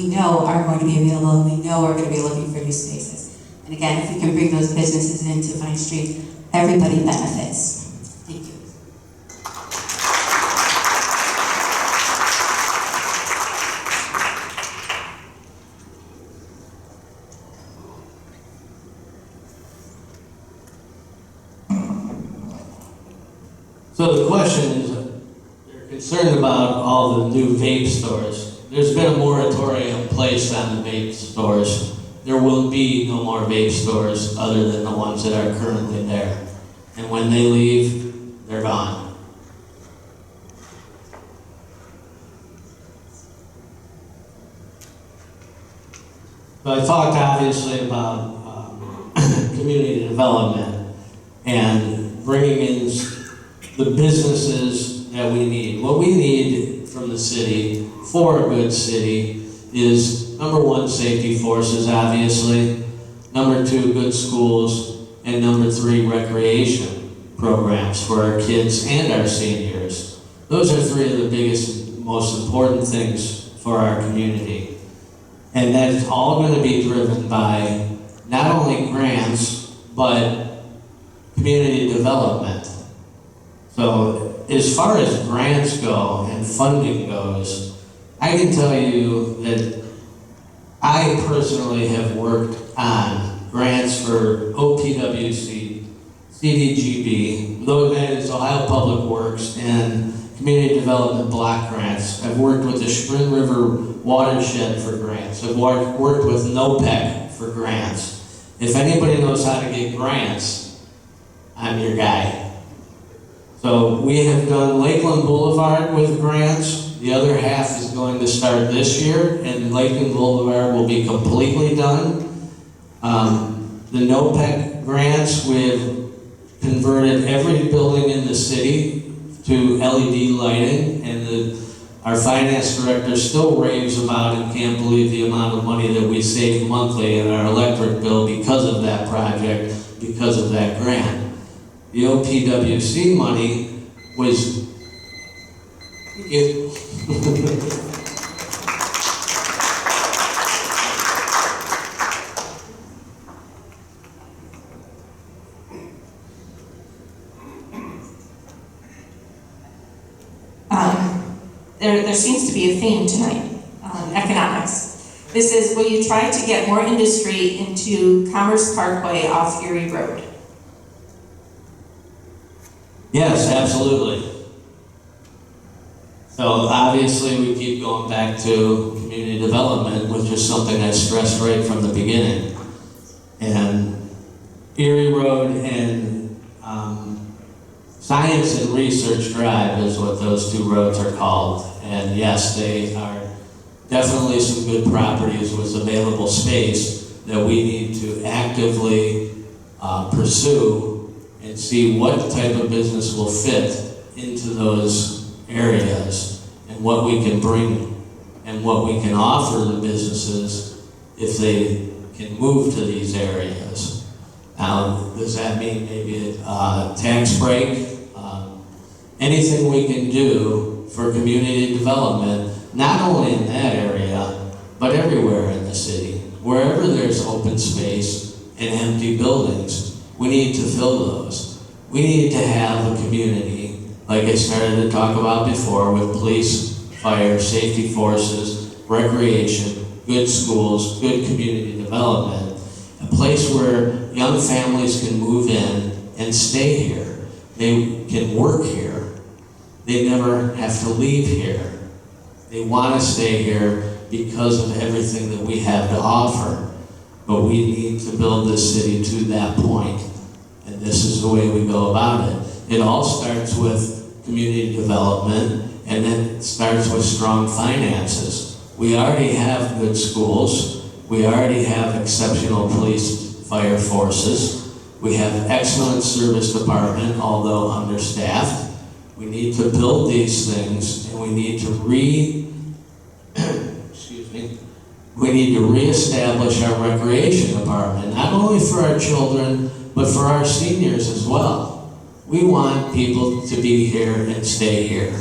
Speaker 2: know are going to be available, and we know are going to be looking for new spaces. And again, if we can bring those businesses into Vine Street, everybody benefits. Thank you.
Speaker 3: So the question is, they're concerned about all the new vape stores. There's been a moratorium placed on the vape stores. There will be no more vape stores other than the ones that are currently there. And when they leave, they're gone. So I talked obviously about community development and bringing in the businesses that we need. What we need from the city, for a good city, is number one, safety forces, obviously. Number two, good schools. And number three, recreation programs for our kids and our seniors. Those are three of the biggest, most important things for our community. And that's all going to be driven by not only grants, but community development. So as far as grants go and funding goes, I can tell you that I personally have worked on grants for OPWC, CDGB, though that is Ohio Public Works, and community development block grants. I've worked with the Spring River Watershed for grants. I've worked with NOPEC for grants. If anybody knows how to get grants, I'm your guy. So we have done Lakeland Boulevard with grants. The other half is going to start this year, and Lakeland Boulevard will be completely done. The NOPEC grants, we've converted every building in the city to LED lighting, and our finance director still raves about and can't believe the amount of money that we save monthly in our electric bill because of that project, because of that grant. The OPWC money was
Speaker 1: there seems to be a theme tonight on economics. This is, will you try to get more industry into Commerce Parkway off Erie Road?
Speaker 3: Yes, absolutely. So obviously we keep going back to community development, which is something I stressed right from the beginning. And Erie Road and Science and Research Drive is what those two roads are called. And yes, they are definitely some good properties with available space that we need to actively pursue and see what type of business will fit into those areas and what we can bring and what we can offer the businesses if they can move to these areas. Now, does that mean maybe a tax break? Anything we can do for community development, not only in that area, but everywhere in the city. Wherever there's open space and empty buildings, we need to fill those. We need to have a community, like I started to talk about before, with police, fire, safety forces, recreation, good schools, good community development, a place where young families can move in and stay here. They can work here. They never have to leave here. They want to stay here because of everything that we have to offer. But we need to build this city to that point. And this is the way we go about it. It all starts with community development, and then it starts with strong finances. We already have good schools. We already have exceptional police fire forces. We have excellent service department, although understaffed. We need to build these things, and we need to reestablish our recreation department, not only for our children, but for our seniors as well. We want people to be here and stay here.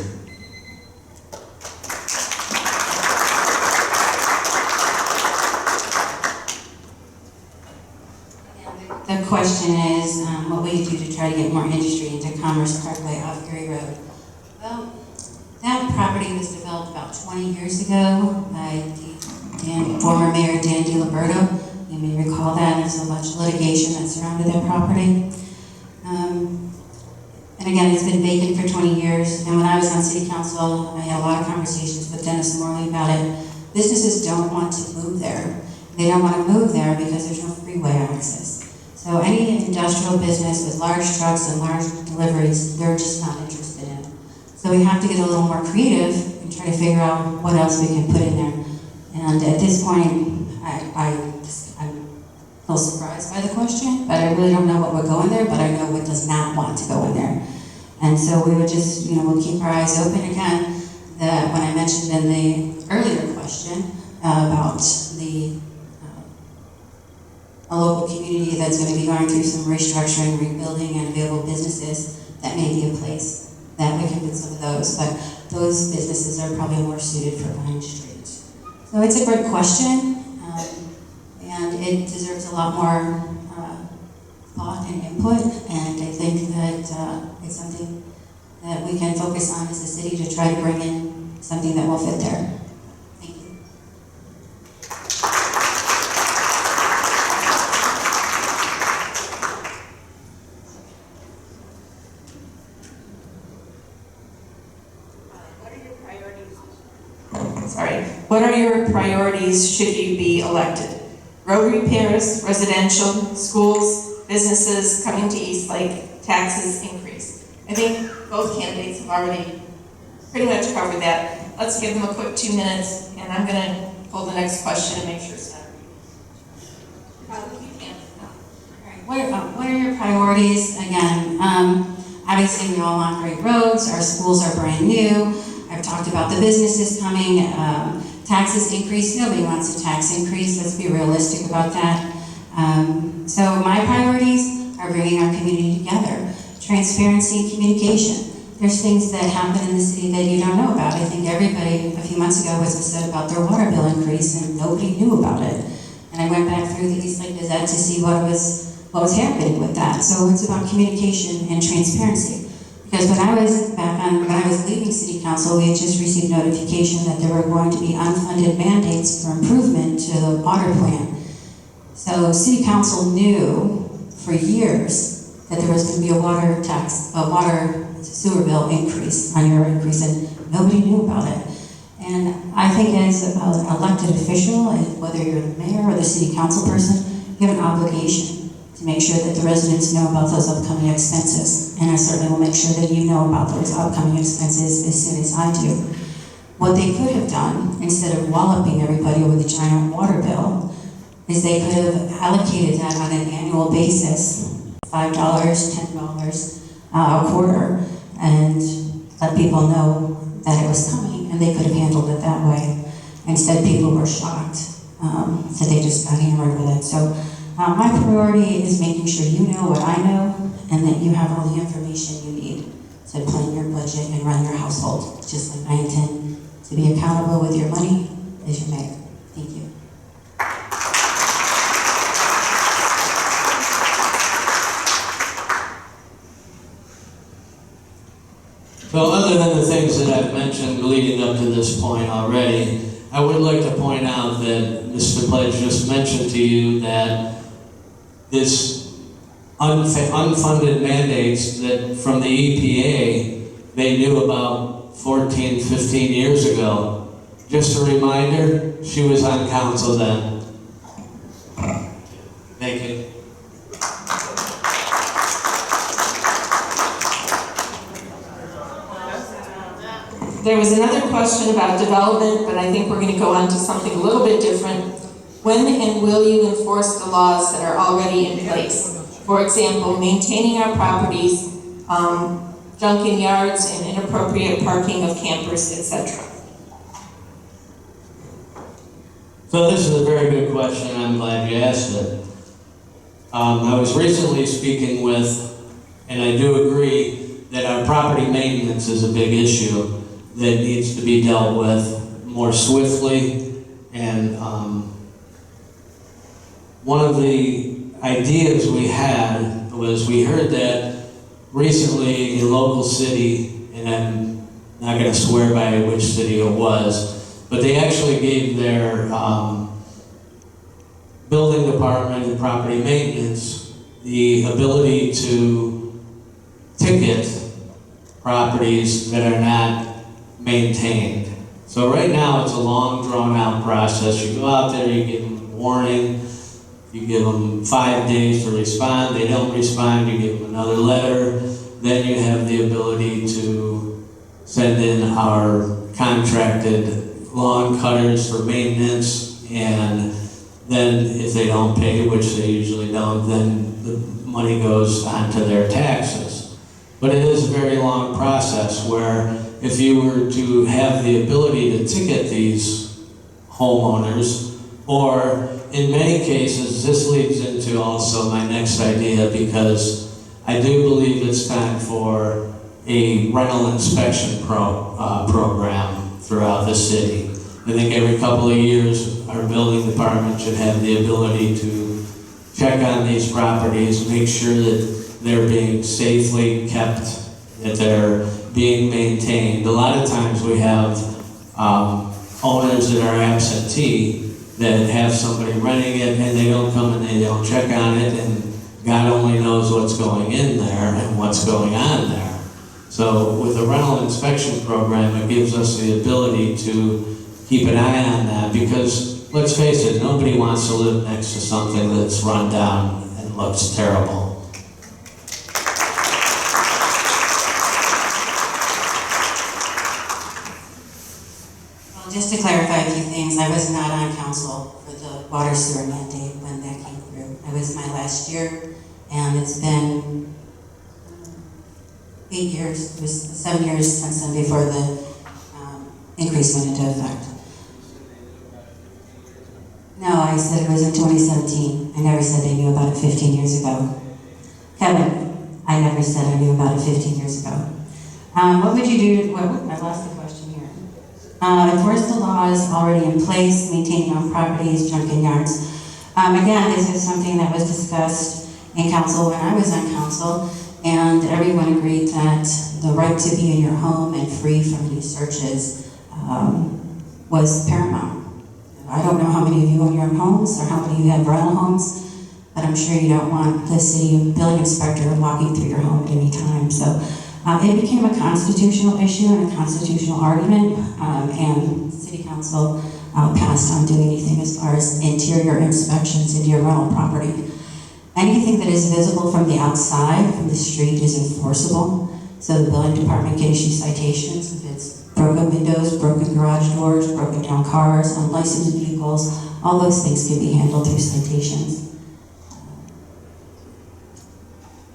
Speaker 2: The question is, what will you do to try to get more industry into Commerce Parkway off Erie Road? Well, that property was developed about 20 years ago by former Mayor Dan DiLiberto. You may recall that. There's a bunch of litigation that surrounded that property. And again, it's been vacant for 20 years. And when I was on City Council, I had a lot of conversations with Dennis Morley about it. Businesses don't want to move there. They don't want to move there because there's no freeway access. So any industrial business with large trucks and large deliveries, they're just not interested in. So we have to get a little more creative and try to figure out what else we can put in there. And at this point, I'm little surprised by the question, but I really don't know what would go in there, but I know what does not want to go in there. And so we would just, we'll keep our eyes open again. That when I mentioned in the earlier question about a local community that's going to be going through some restructuring, rebuilding, and available businesses, that may be a place that we can put some of those, but those businesses are probably more suited for Vine Street. So it's a great question, and it deserves a lot more thought and input, and I think that it's something that we can focus on as a city to try to bring in something that will fit there. Thank you.
Speaker 1: What are your priorities should you be elected? Road repairs, residential, schools, businesses coming to Eastlake, taxes increase. I think both candidates have already pretty much covered that. Let's give them a quick 2 minutes, and I'm going to pull the next question and make sure it's not.
Speaker 2: What are your priorities? Again, obviously we all want great roads. Our schools are brand new. I've talked about the businesses coming. Taxes increase. Nobody wants a tax increase. Let's be realistic about that. So my priorities are bringing our community together. Transparency and communication. There's things that happen in the city that you don't know about. I think everybody a few months ago was upset about their water bill increase and nobody knew about it. And I went back through the Eastlake Gazette to see what was happening with that. So it's about communication and transparency. Because when I was leaving City Council, we had just received notification that there were going to be unfunded mandates for improvement to the water plant. So City Council knew for years that there was going to be a water sewer bill increase on your increase, and nobody knew about it. And I think as an elected official, whether you're the mayor or the City Council person, you have an obligation to make sure that the residents know about those upcoming expenses. And I certainly will make sure that you know about those upcoming expenses as soon as I do. What they could have done, instead of walloping everybody with a giant water bill, is they could have allocated that on an annual basis, $5, $10 a quarter, and let people know that it was coming, and they could have handled it that way. Instead, people were shocked that they just got hammered with it. So my priority is making sure you know what I know, and that you have all the information you need to plan your budget and run your household, just like I intend to be accountable with your money as your mayor. Thank you.
Speaker 3: So other than the things that I've mentioned leading up to this point already, I would like to point out that Mr. DePledge just mentioned to you that this unfunded mandates that from the EPA they knew about 14, 15 years ago. Just a reminder, she was on council then. Thank you.
Speaker 1: There was another question about development, but I think we're going to go on to something a little bit different. When and will you enforce the laws that are already in place? For example, maintaining our properties, junk in yards, and inappropriate parking of campers, etc.
Speaker 3: So this is a very good question, and I'm glad you asked it. I was recently speaking with, and I do agree, that our property maintenance is a big issue that needs to be dealt with more swiftly. And one of the ideas we had was we heard that recently a local city, and I'm not going to swear by which city it was, but they actually gave their building department and property maintenance the ability to ticket properties that are not maintained. So right now it's a long drawn out process. You go out there, you give them a warning, you give them 5 days to respond. They don't respond, you give them another letter. Then you have the ability to send in our contracted lawn cutters for maintenance, and then if they don't pay, which they usually don't, then the money goes onto their taxes. But it is a very long process where if you were to have the ability to ticket these homeowners, or in many cases, this leads into also my next idea, because I do believe it's time for a rental inspection program throughout the city. I think every couple of years, our building department should have the ability to check on these properties, make sure that they're being safely kept, that they're being maintained. A lot of times we have owners that are absentee that have somebody renting it and they don't come and they don't check on it, and God only knows what's going in there and what's going on there. So with a rental inspection program, it gives us the ability to keep an eye on that, because let's face it, nobody wants to live next to something that's run down and looks terrible.
Speaker 2: Well, just to clarify a few things, I was not on council for the water sewer mandate when that came through. It was my last year, and it's been 8 years, it was 7 years since then before the increase went into effect. No, I said it was in 2017. I never said they knew about it 15 years ago. Kevin, I never said I knew about it 15 years ago. What would you do, I lost the question here. Enforce the laws already in place, maintaining on properties, junkyard yards. Again, this is something that was discussed in council when I was on council, and everyone agreed that the right to be in your home and free from these searches was paramount. I don't know how many of you own your own homes or how many of you have rental homes, but I'm sure you don't want the city building inspector walking through your home at any time. So it became a constitutional issue and a constitutional argument, and city council passed on doing anything as far as interior inspections into your rental property. Anything that is visible from the outside, from the street, is enforceable. So the building department can issue citations if it's broken windows, broken garage doors, broken down cars, unlicensed vehicles. All those things can be handled through citations.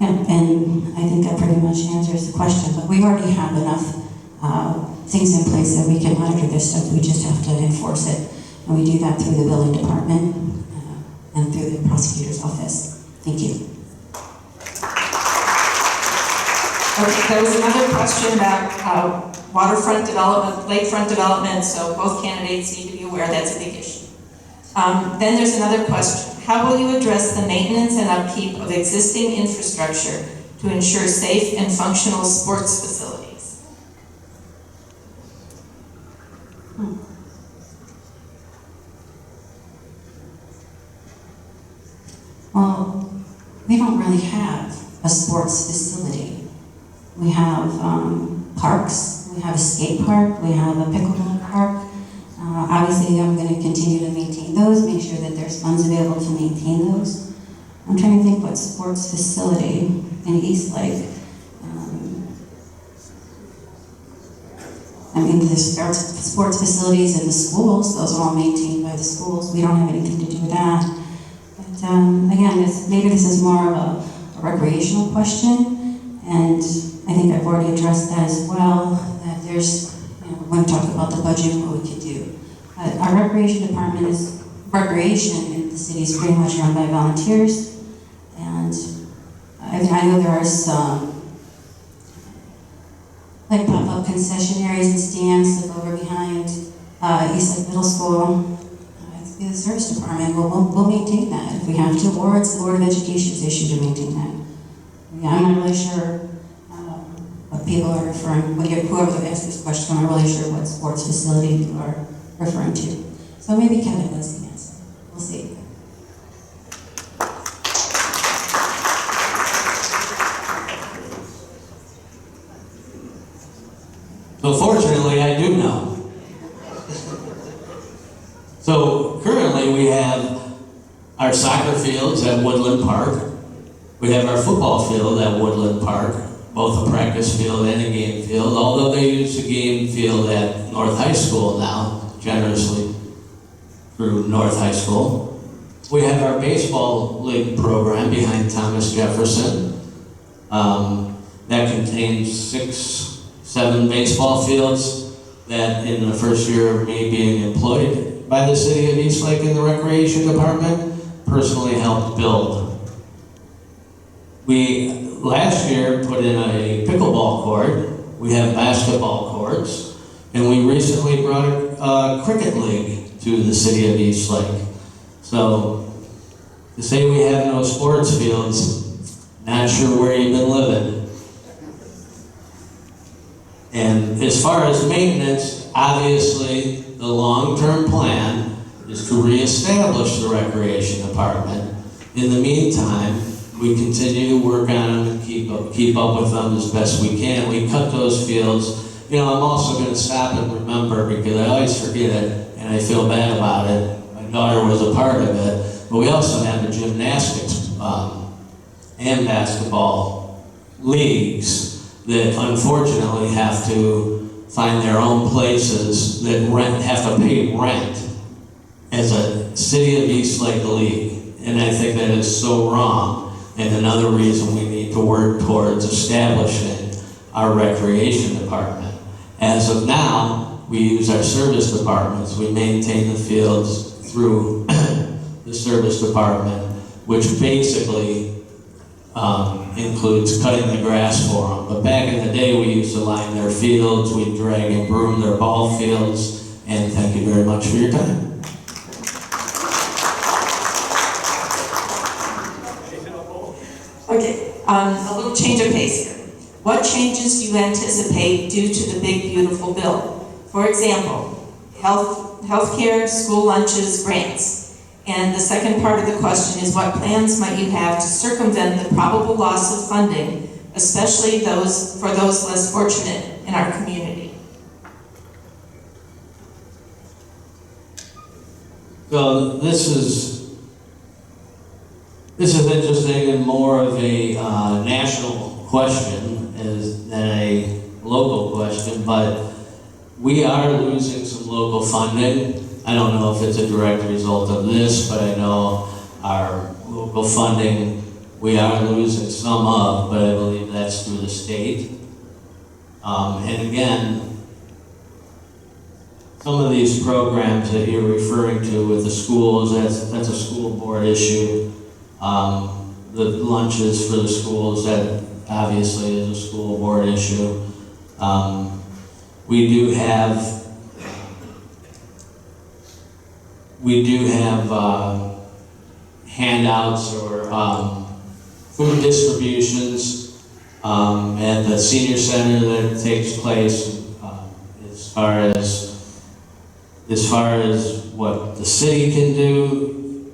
Speaker 2: Yeah, and I think that pretty much answers the question, but we already have enough things in place that we can monitor this stuff. We just have to enforce it. And we do that through the building department and through the prosecutor's office. Thank you.
Speaker 1: Okay, there was another question about waterfront development, lakefront development, so both candidates need to be aware that's a big issue. Then there's another question. How will you address the maintenance and upkeep of existing infrastructure to ensure safe and functional sports facilities?
Speaker 2: Well, we don't really have a sports facility. We have parks, we have a skate park, we have a pickleball park. Obviously, I'm going to continue to maintain those, make sure that there's funds available to maintain those. I'm trying to think what sports facility in Eastlake. I mean, the sports facilities in the schools, those are all maintained by the schools. We don't have anything to do with that. But again, maybe this is more of a recreational question, and I think I've already addressed that as well, that there's, we're going to talk about the budget and what we could do. But our recreation department recreation in the city is pretty much run by volunteers, and I know there are some like pop-up concession areas and stands like over behind Eastlake Middle School. The service department will maintain that if we have to, or it's the Board of Education's issue to maintain that. Yeah, I'm not really sure what people are referring, whoever asked this question, I'm not really sure what sports facility you are referring to. So maybe Kevin knows the answer. We'll see.
Speaker 3: So fortunately, I do know. So currently we have our soccer fields at Woodland Park. We have our football field at Woodland Park, both a practice field and a game field, although they use the game field at North High School now, generously through North High School. We have our baseball league program behind Thomas Jefferson. That contains 6-7 baseball fields that in the first year of me being employed by the city of Eastlake in the recreation department, personally helped build. We last year put in a pickleball court. We have basketball courts, and we recently brought a cricket league to the city of Eastlake. So to say we have no sports fields, not sure where you've been living. And as far as maintenance, obviously the long-term plan is to reestablish the recreation department. In the meantime, we continue to work on them and keep up with them as best we can. We cut those fields. You know, I'm also going to stop and remember, because I always forget it and I feel bad about it. My daughter was a part of it. But we also have the gymnastics and basketball leagues that unfortunately have to find their own places that have to pay rent as a City of Eastlake league. And I think that is so wrong, and another reason we need to work towards establishing our recreation department. As of now, we use our service departments. We maintain the fields through the service department, which basically includes cutting the grass for them. But back in the day, we used to line their fields, we'd drag and broom their ball fields, and thank you very much for your time.
Speaker 1: Okay, a little change of pace here. What changes do you anticipate due to the big, beautiful bill? For example, healthcare, school lunches, grants. And the second part of the question is, what plans might you have to circumvent the probable loss of funding, especially for those less fortunate in our community?
Speaker 3: So this is interesting and more of a national question than a local question, but we are losing some local funding. I don't know if it's a direct result of this, but I know our local funding we are losing some of, but I believe that's through the state. And again, some of these programs that you're referring to with the schools, that's a school board issue. The lunches for the schools, that obviously is a school board issue. We do have handouts or food distributions at the senior center that takes place as far as what the city can do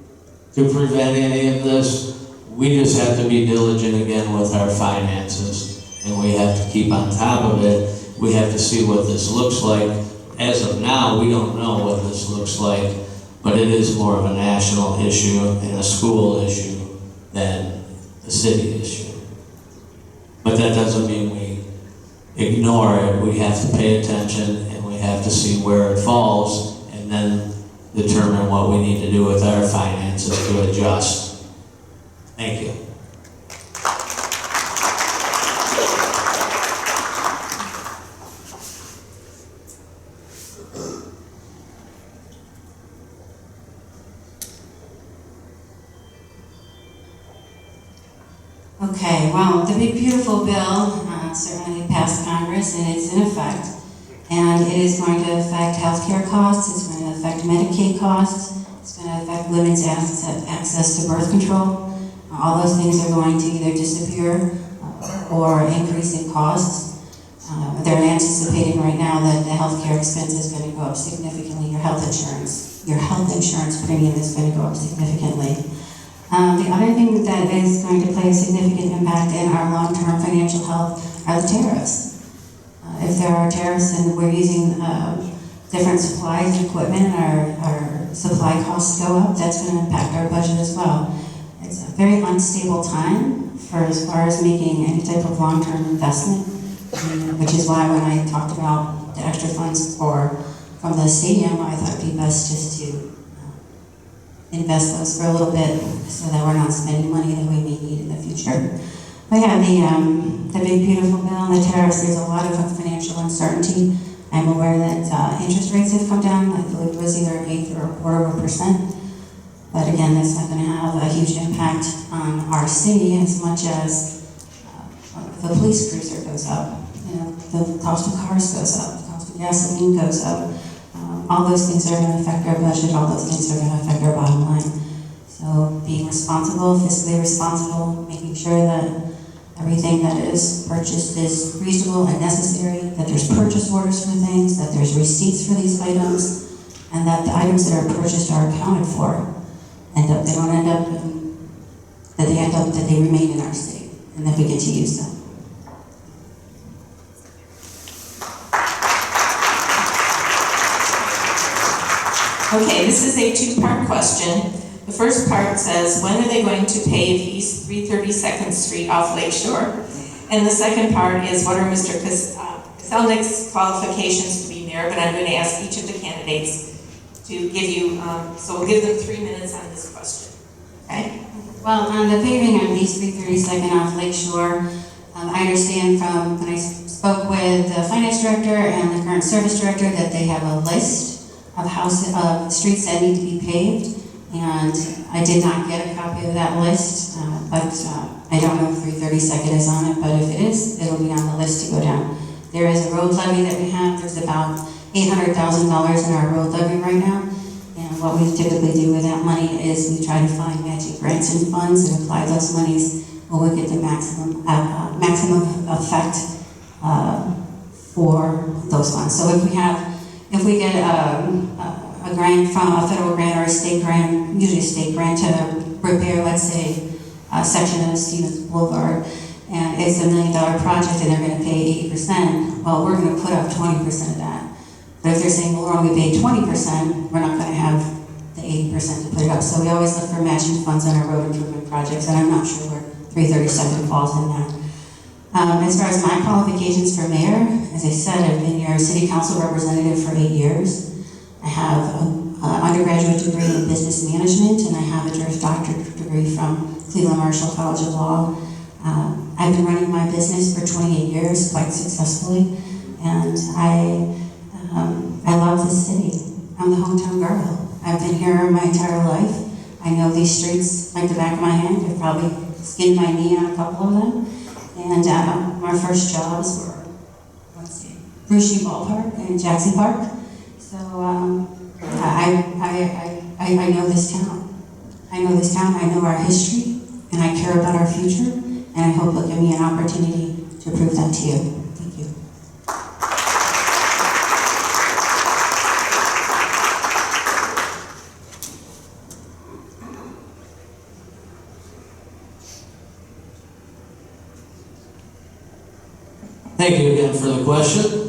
Speaker 3: to prevent any of this. We just have to be diligent again with our finances, and we have to keep on top of it. We have to see what this looks like. As of now, we don't know what this looks like, but it is more of a national issue and a school issue than a city issue. But that doesn't mean we ignore it. We have to pay attention, and we have to see where it falls, and then determine what we need to do with our finances to adjust. Thank you.
Speaker 2: Okay, well, the big beautiful bill certainly passed Congress and it's in effect. And it is going to affect healthcare costs, it's going to affect Medicaid costs, it's going to affect women's access to birth control. All those things are going to either disappear or increase in costs. They're anticipating right now that the healthcare expense is going to go up significantly. Your health insurance premium is going to go up significantly. The other thing that is going to play a significant impact in our long-term financial health are the tariffs. If there are tariffs and we're using different supplies and equipment and our supply costs go up, that's going to impact our budget as well. It's a very unstable time as far as making any type of long-term investment, which is why when I talked about the extra funds from the stadium, I thought it'd be best just to invest those for a little bit so that we're not spending money that we may need in the future. We have the big beautiful bill on the tariffs. There's a lot of financial uncertainty. I'm aware that interest rates have come down. I believe it was either 1/8 or 1/4%. But again, that's not going to have a huge impact on our city as much as the police cruiser goes up. You know, the cost of cars goes up, the cost of gasoline goes up. All those things are going to affect our budget. All those things are going to affect our bottom line. So being responsible, fiscally responsible, making sure that everything that is purchased is reasonable and necessary, that there's purchase orders for things, that there's receipts for these items, and that the items that are purchased are accounted for. That they remain in our state, and that we get to use them.
Speaker 1: Okay, this is a two-part question. The first part says, when are they going to pave East 332nd Street off Lakeshore? And the second part is, what are Mr. Kostelnik's qualifications to be mayor? But I'm going to ask each of the candidates to give you, so we'll give them 3 minutes on this question. Okay?
Speaker 2: Well, on the paving on East 332nd off Lakeshore, I understand from when I spoke with the finance director and the current service director that they have a list of streets that need to be paved, and I did not get a copy of that list, but I don't know if 332nd is on it, but if it is, it'll be on the list to go down. There is a road levy that we have. There's about $800,000 in our road levy right now, and what we typically do with that money is we try to find matching grants and funds and apply those monies where we get the maximum effect for those funds. So if we get a grant from a federal grant or a state grant, usually a state grant to repair, let's say, a section of Stevens Boulevard, and it's $1 million project and they're going to pay 80%, well, we're going to put up 20% of that. But if they're saying, well, we're only paying 20%, we're not going to have the 80% to put it up. So we always look for matching funds on our road improvement projects, and I'm not sure where 332nd falls in that. As far as my qualifications for mayor, as I said, I've been your city council representative for 8 years. I have an undergraduate degree in business management, and I have a Juris Doctorate degree from Cleveland Marshall College of Law. I've been running my business for 28 years, quite successfully, and I love this city. I'm the hometown girl. I've been here my entire life. I know these streets like the back of my hand. I've probably skinned my knee on a couple of them. And my first jobs were, Bruce G. Ballpark and Jackson Park. So I know this town. I know this town. I know our history, and I care about our future. And I hope you'll give me an opportunity to prove that to you. Thank you.
Speaker 3: Thank you again for the question.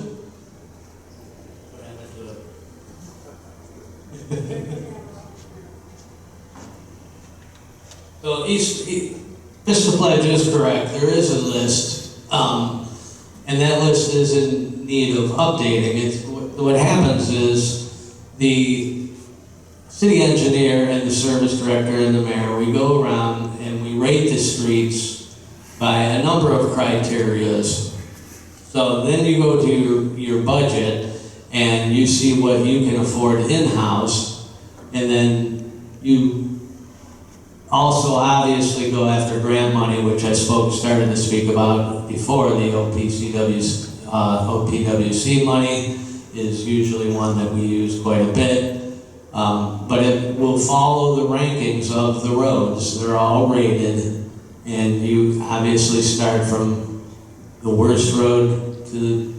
Speaker 3: So Mr. DePledge is correct. There is a list, and that list is in need of updating. What happens is the city engineer and the service director and the mayor, we go around and we rate the streets by a number of criterias. So then you go to your budget and you see what you can afford in-house, and then you also obviously go after grant money, which I started to speak about before. The OPWC money is usually one that we use quite a bit, but it will follow the rankings of the roads. They're all rated, and you obviously start from the worst road to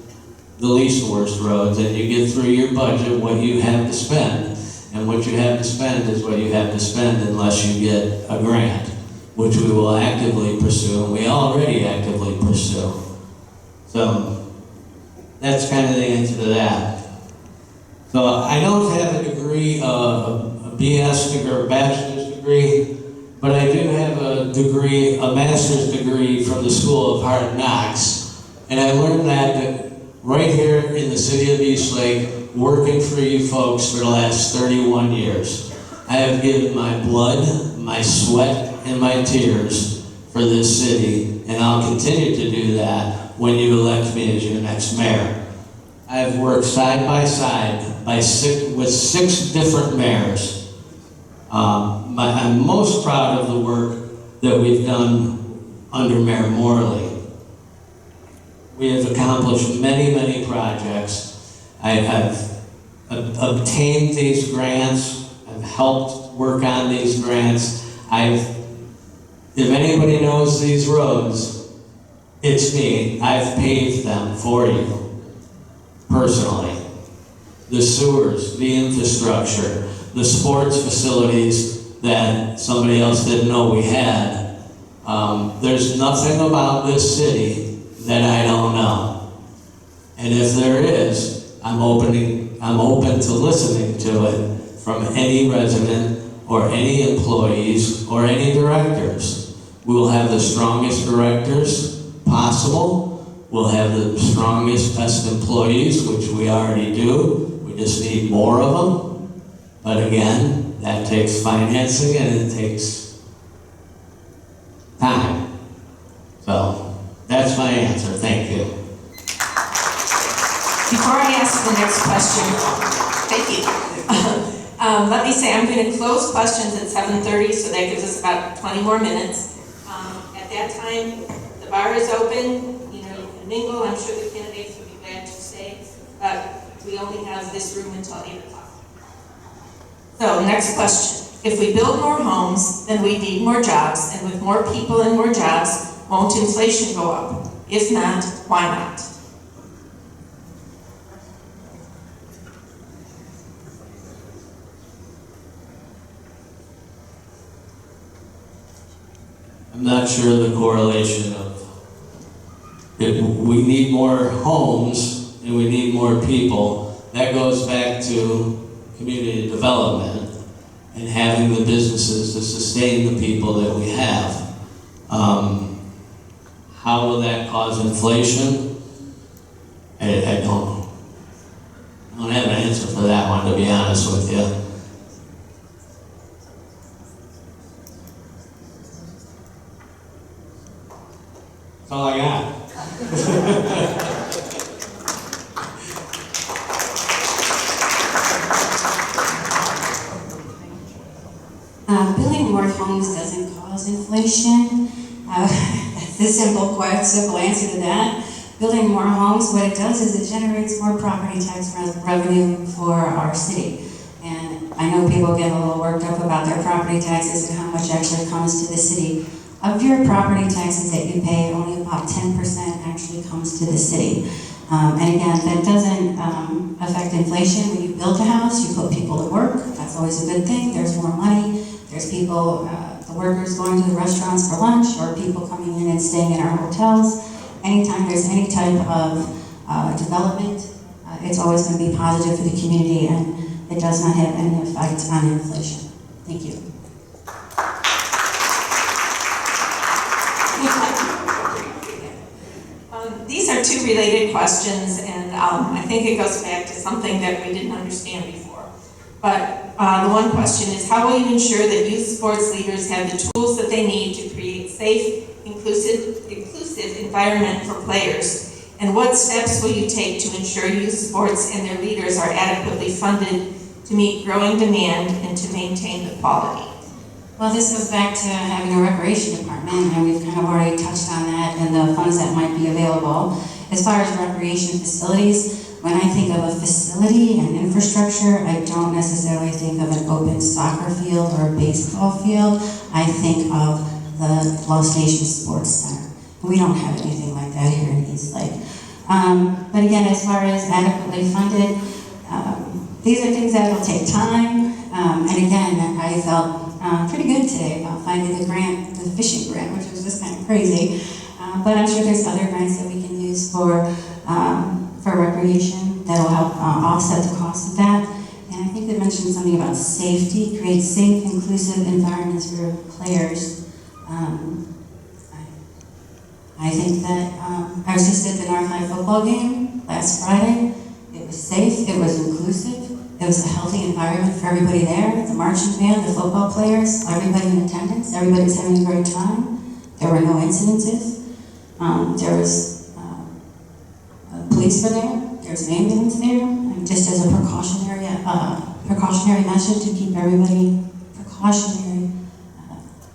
Speaker 3: the least worst roads, and you get through your budget what you have to spend. And what you have to spend is what you have to spend unless you get a grant, which we will actively pursue, and we already actively pursue. So that's kind of the answer to that. So I don't have a degree, a BS degree or a bachelor's degree, but I do have a degree, a master's degree from the School of Hard Knocks. And I learned that right here in the city of Eastlake, working for you folks for the last 31 years. I have given my blood, my sweat, and my tears for this city, and I'll continue to do that when you elect me as your next mayor. I have worked side by side with 6 different mayors. I'm most proud of the work that we've done under Mayor Morley. We have accomplished many, many projects. I have obtained these grants. I've helped work on these grants. If anybody knows these roads, it's me. I've paved them for you, personally. The sewers, the infrastructure, the sports facilities that somebody else didn't know we had. There's nothing about this city that I don't know. And if there is, I'm open to listening to it from any resident or any employees or any directors. We will have the strongest directors possible. We'll have the strongest, best employees, which we already do. We just need more of them. But again, that takes financing and it takes time. So that's my answer. Thank you.
Speaker 1: Before I ask the next question, thank you. Let me say I'm going to close questions at 7:30, so that gives us about 20 more minutes. At that time, the bar is open. You can mingle. I'm sure the candidates would be glad to stay, but we only have this room until 8 o'clock. So, next question. If we build more homes, then we need more jobs, and with more people and more jobs, won't inflation go up? If not, why not?
Speaker 3: I'm not sure the correlation of if we need more homes and we need more people. That goes back to community development and having the businesses to sustain the people that we have. How will that cause inflation? I don't have an answer for that one, to be honest with you. That's all I got.
Speaker 2: Building more homes doesn't cause inflation. That's the simple answer to that. Building more homes, what it does is it generates more property tax revenue for our city. And I know people get a little worked up about their property taxes and how much actually comes to the city. Of your property taxes that you pay, only about 10% actually comes to the city. And again, that doesn't affect inflation. When you build a house, you put people to work. That's always a good thing. There's more money. There's people, the workers going to the restaurants for lunch, or people coming in and staying in our hotels. Anytime there's any type of development, it's always going to be positive for the community, and it does not have any effect on inflation. Thank you.
Speaker 1: These are 2 related questions, and I think it goes back to something that we didn't understand before. But the one question is, how will you ensure that youth sports leaders have the tools that they need to create safe, inclusive environment for players? And what steps will you take to ensure youth sports and their leaders are adequately funded to meet growing demand and to maintain the quality?
Speaker 2: Well, this goes back to having a recreation department, and we've kind of already touched on that and the funds that might be available. As far as recreation facilities, when I think of a facility and infrastructure, I don't necessarily think of an open soccer field or a baseball field. I think of the Lost Nation Sports Center. We don't have anything like that here in Eastlake. But again, as far as adequately funded, these are things that will take time. And again, I felt pretty good today about finding the grant, the fishing grant, which was just kind of crazy. But I'm sure there's other grants that we can use for recreation that will help offset the cost of that. And I think they mentioned something about safety, create safe, inclusive environments for players. I think that I was just at the North High football game last Friday. It was safe, it was inclusive, It was a healthy environment for everybody there, the marching band, the football players, everybody in attendance, everybody's having a great time. There were no incidences. There was a policeman there, there's an ambulance there, and just as a precautionary measure to keep everybody, precautionary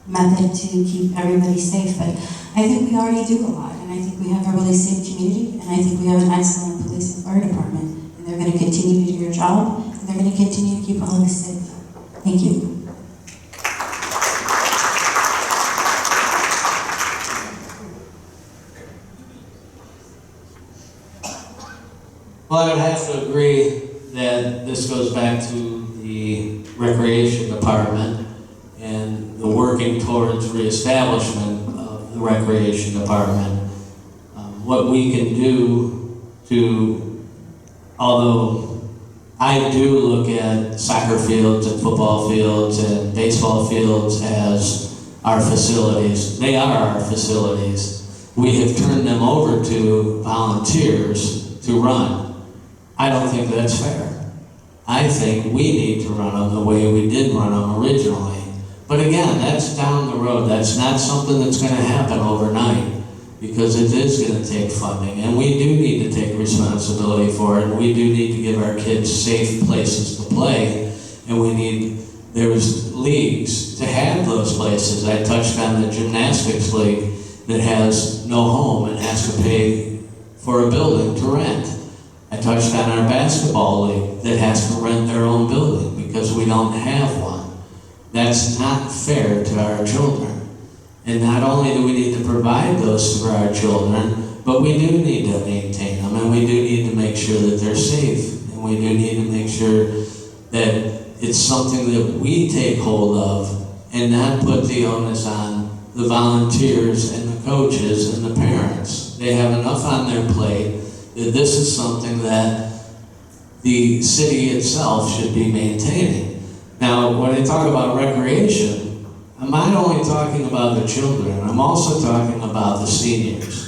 Speaker 2: method to keep everybody safe. But I think we already do a lot, and I think we have a really safe community, and I think we have an excellent police and fire department, and they're going to continue to do their job, and they're going to continue to keep all of us safe. Thank you.
Speaker 3: Well, I would have to agree that this goes back to the Recreation Department and the working towards reestablishment of the Recreation Department. What we can do to, although I do look at soccer fields and football fields and baseball fields as our facilities, they are our facilities. We have turned them over to volunteers to run. I don't think that's fair. I think we need to run them the way we did run them originally. But again, that's down the road. That's not something that's going to happen overnight, because it is going to take funding, and we do need to take responsibility for it. We do need to give our kids safe places to play, and we need, there's leagues to have those places. I touched on the gymnastics league that has no home and has to pay for a building to rent. I touched on our basketball league that has to rent their own building because we don't have one. That's not fair to our children. And not only do we need to provide those for our children, but we do need to maintain them, and we do need to make sure that they're safe, and we do need to make sure that it's something that we take hold of and not put the onus on the volunteers and the coaches and the parents. They have enough on their plate that this is something that the city itself should be maintaining. Now, when I talk about recreation, I'm not only talking about the children, I'm also talking about the seniors.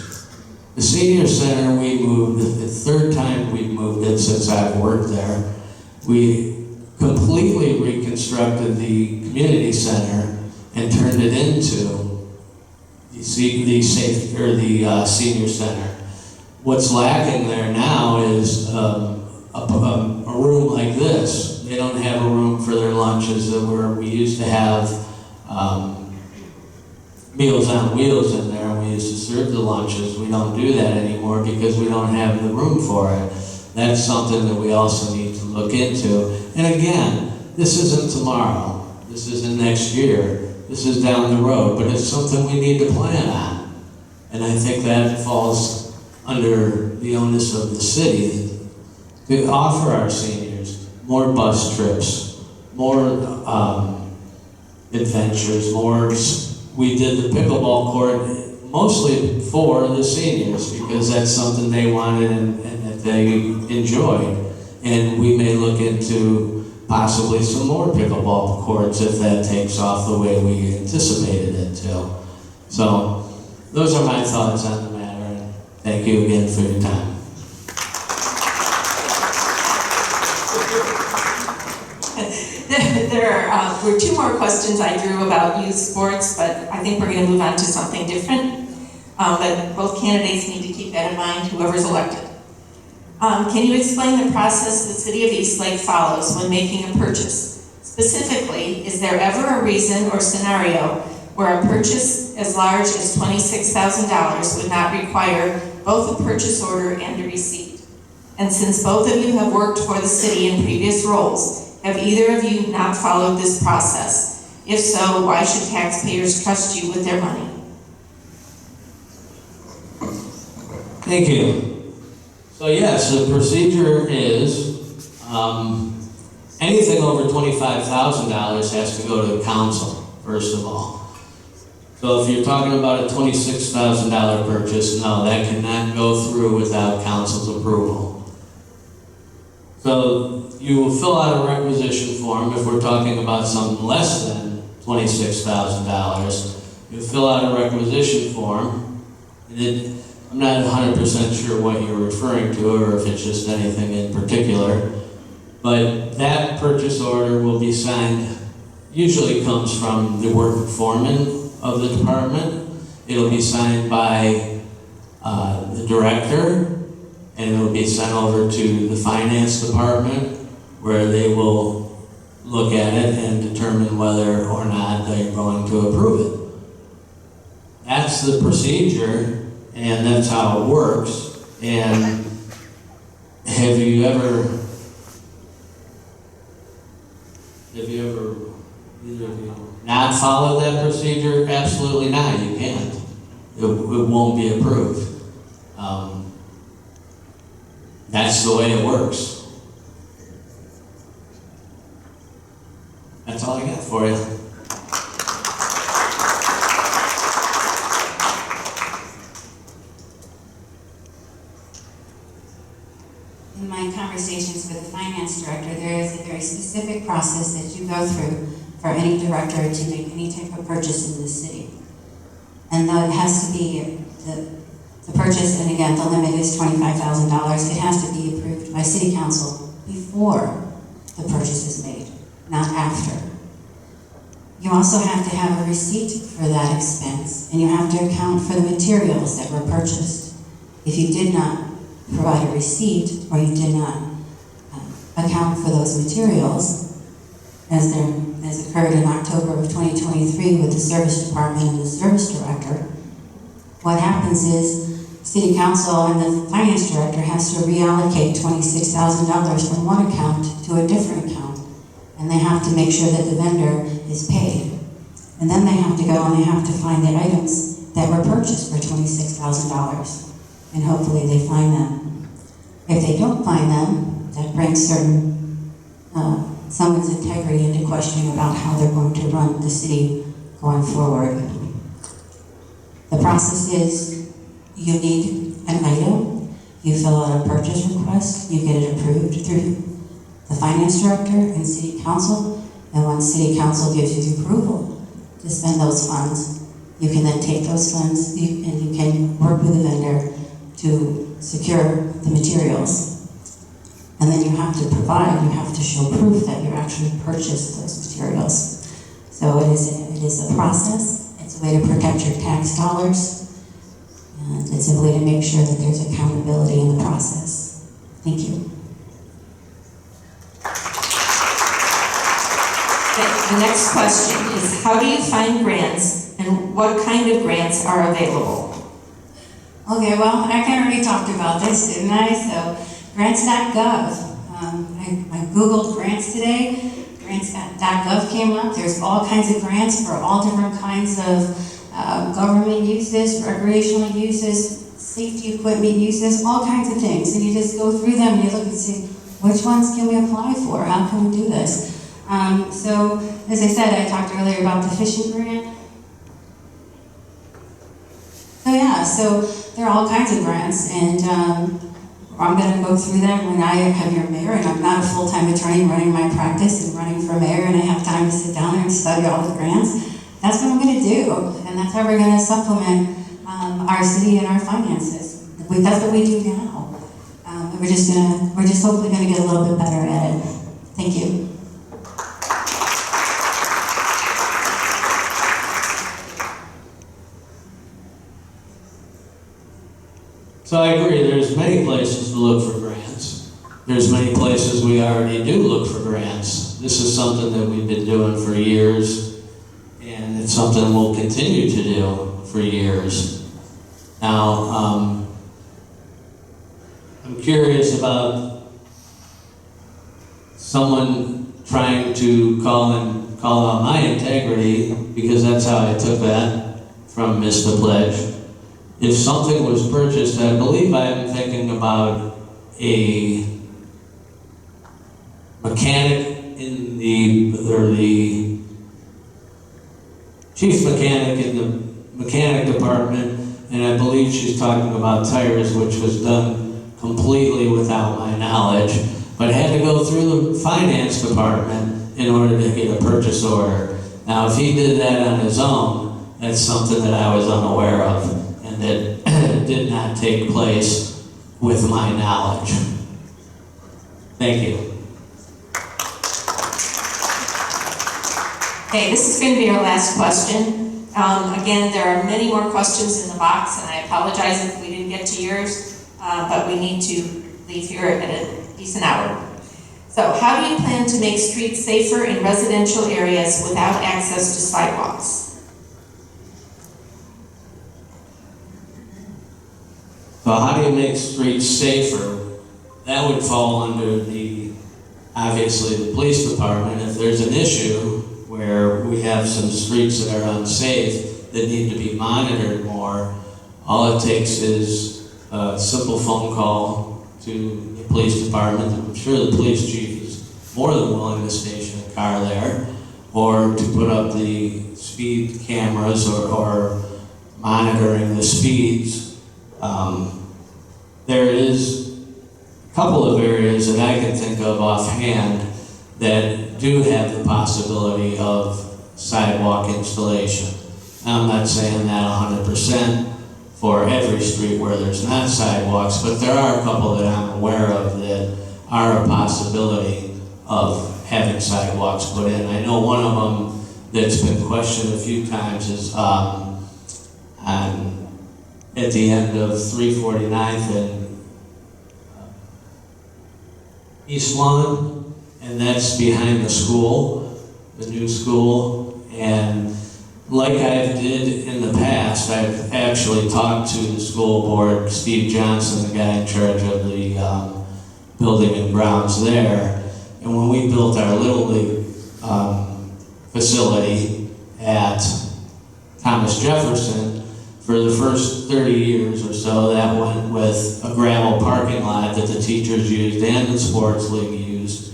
Speaker 3: The senior center, we moved, the third time we've moved it since I've worked there. We completely reconstructed the community center and turned it into the senior center. What's lacking there now is a room like this. They don't have a room for their lunches where we used to have Meals on Wheels in there, and we used to serve the lunches. We don't do that anymore because we don't have the room for it. That's something that we also need to look into. And again, this isn't tomorrow. This isn't next year. This is down the road, but it's something we need to plan on. And I think that falls under the onus of the city to offer our seniors more bus trips, more adventures, more. We did the pickleball court mostly for the seniors because that's something they wanted and that they enjoyed. And we may look into possibly some more pickleball courts if that takes off the way we anticipated it to. So those are my thoughts on the matter. Thank you again for your time.
Speaker 1: There were two more questions I drew about youth sports, but I think we're going to move on to something different. But both candidates need to keep that in mind, whoever's elected. Can you explain the process the City of Eastlake follows when making a purchase? Specifically, is there ever a reason or scenario where a purchase as large as $26,000 would not require both a purchase order and a receipt? And since both of you have worked for the city in previous roles, have either of you not followed this process? If so, why should taxpayers trust you with their money?
Speaker 3: Thank you. So yes, the procedure is anything over $25,000 has to go to council, first of all. So if you're talking about a $26,000 purchase, no, that cannot go through without council's approval. So you will fill out a requisition form if we're talking about something less than $26,000. You fill out a requisition form, and I'm not 100% sure what you're referring to or if it's just anything in particular. But that purchase order will be signed, usually comes from the work foreman of the department. It'll be signed by the director, and it'll be sent over to the finance department, where they will look at it and determine whether or not they're going to approve it. That's the procedure, and that's how it works. And have you ever, either of you, not followed that procedure? Absolutely not, you can't. It won't be approved. That's the way it works. That's all I got for you.
Speaker 2: In my conversations with the finance director, there is a very specific process that you go through for any director to make any type of purchase in the city. And though it has to be the purchase, and again, the limit is $25,000, it has to be approved by city council before the purchase is made, not after. You also have to have a receipt for that expense, and you have to account for the materials that were purchased. If you did not provide a receipt, or you did not account for those materials, as occurred in October of 2023 with the service department and the service director, what happens is city council and the finance director has to reallocate $26,000 from one account to a different account, and they have to make sure that the vendor is paid. And then they have to go and they have to find the items that were purchased for $26,000, and hopefully they find them. If they don't find them, that brings someone's integrity into question about how they're going to run the city going forward. The process is, you need an item, you fill out a purchase request, you get it approved through the finance director and city council, and once city council gives you the approval to spend those funds, you can then take those funds and you can work with the vendor to secure the materials. And then you have to show proof that you actually purchased those materials. So it is a process. It's a way to protect your tax dollars. And it's a way to make sure that there's accountability in the process. Thank you.
Speaker 1: The next question is, how do you find grants, and what kind of grants are available?
Speaker 2: Okay, well, I kind of already talked about this, didn't I? So, grants.gov. I Googled grants today. Grants.gov came up. There's all kinds of grants for all different kinds of government uses, recreational uses, safety equipment uses, all kinds of things. And you just go through them and you look and see, which ones can we apply for? How can we do this? So, as I said, I talked earlier about the fishing grant. So yeah, so there are all kinds of grants, and I'm going to go through them when I have your mayor, and I'm not a full-time attorney running my practice and running for mayor, and I have time to sit down there and study all the grants. That's what I'm going to do, and that's how we're going to supplement our city and our finances. That's what we do now. We're just hopefully going to get a little bit better at it. Thank you.
Speaker 3: So I agree, there's many places to look for grants. There's many places we already do look for grants. This is something that we've been doing for years, and it's something we'll continue to do for years. Now, I'm curious about someone trying to call out my integrity, because that's how I took that from Ms. DePledge. If something was purchased, I believe I'm thinking about a mechanic in the chief mechanic in the mechanic department, and I believe she's talking about tires, which was done completely without my knowledge, but had to go through the finance department in order to get a purchase order. Now, if he did that on his own, that's something that I was unaware of, and that did not take place with my knowledge. Thank you.
Speaker 1: Okay, this is going to be our last question. Again, there are many more questions in the box, and I apologize if we didn't get to yours, but we need to leave here at a decent hour. So, how do you plan to make streets safer in residential areas without access to sidewalks?
Speaker 3: So how do you make streets safer? That would fall under obviously the police department. If there's an issue where we have some streets that are unsafe that need to be monitored more, all it takes is a simple phone call to the police department. I'm sure the police chief is more than willing to station a car there, or to put up the speed cameras or monitoring the speeds. There is a couple of areas that I can think of offhand that do have the possibility of sidewalk installation. Now, I'm not saying that 100% for every street where there's not sidewalks, but there are a couple that I'm aware of that are a possibility of having sidewalks put in. I know one of them that's been questioned a few times is at the end of 349th and East Lawn, and that's behind the school, the new school. And like I did in the past, I've actually talked to the school board, Steve Johnson, the guy in charge of the building and grounds there. And when we built our Little League facility at Thomas Jefferson, for the first 30 years or so, that went with a gravel parking lot that the teachers used and the sports league used.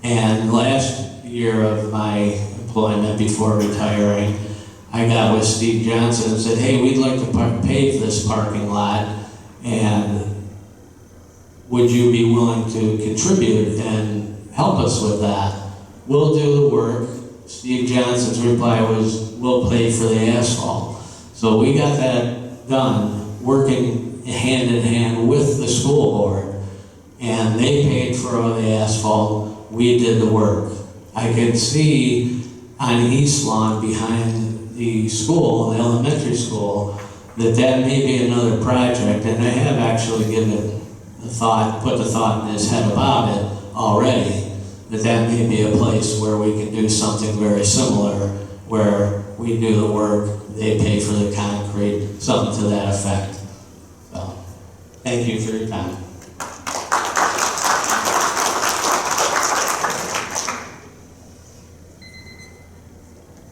Speaker 3: And last year of my employment before retiring, I got with Steve Johnson and said, hey, we'd like to pave this parking lot, and would you be willing to contribute and help us with that? We'll do the work. Steve Johnson's reply was, we'll pay for the asphalt. So we got that done, working hand in hand with the school board, and they paid for all the asphalt, we did the work. I could see on East Lawn behind the school, the elementary school, that may be another project, and I have actually given it the thought, put the thought in his head about it already, that may be a place where we can do something very similar, where we do the work, they pay for the concrete, something to that effect. So, thank you for your time.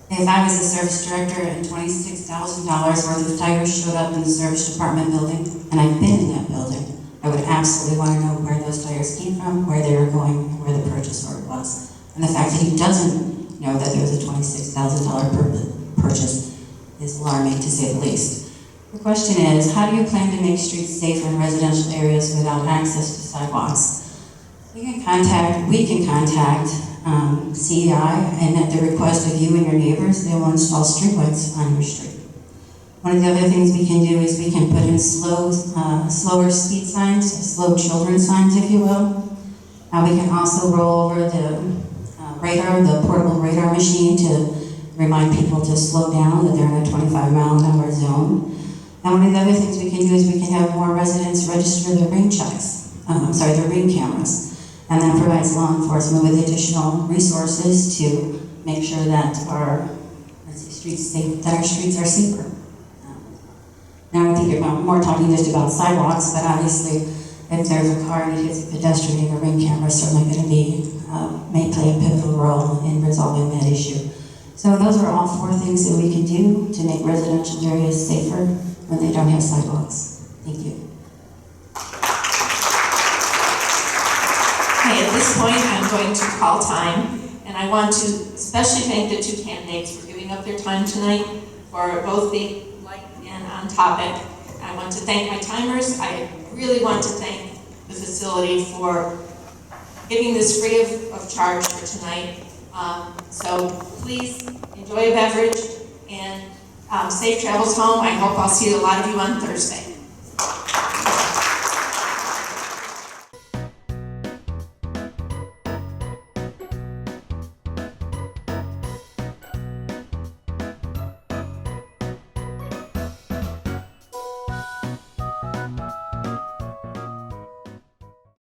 Speaker 2: If I was the service director and $26,000 worth of tires showed up in the service department building, and I've been in that building, I would absolutely want to know where those tires came from, where they were going, and where the purchase order was. And the fact that he doesn't know that there was a $26,000 purchase is alarming, to say the least. The question is, how do you plan to make streets safer in residential areas without access to sidewalks? We can contact CEI, and at the request of you and your neighbors, they will install streetlights on your street. One of the other things we can do is we can put in slower speed signs, slow children signs, if you will. We can also roll over the radar, the portable radar machine, to remind people to slow down, that they're in a 25-mile-an-hour zone. And one of the other things we can do is we can have more residents register their ring checks, their ring cameras. And that provides law enforcement with additional resources to make sure that our streets are safer. Now I think you're more talking just about sidewalks, but obviously if there's a car that hits a pedestrian, a ring camera is certainly going to may play a pivotal role in resolving that issue. So those are all 4 things that we can do to make residential areas safer when they don't have sidewalks. Thank you.
Speaker 1: Okay, at this point, I'm going to call time, and I want to especially thank the 2 candidates for giving up their time tonight, for both being light and on topic. I want to thank my timers. I really want to thank the facility for giving this free of charge for tonight. So please enjoy a beverage and safe travels home. I hope I'll see a lot of you on Thursday.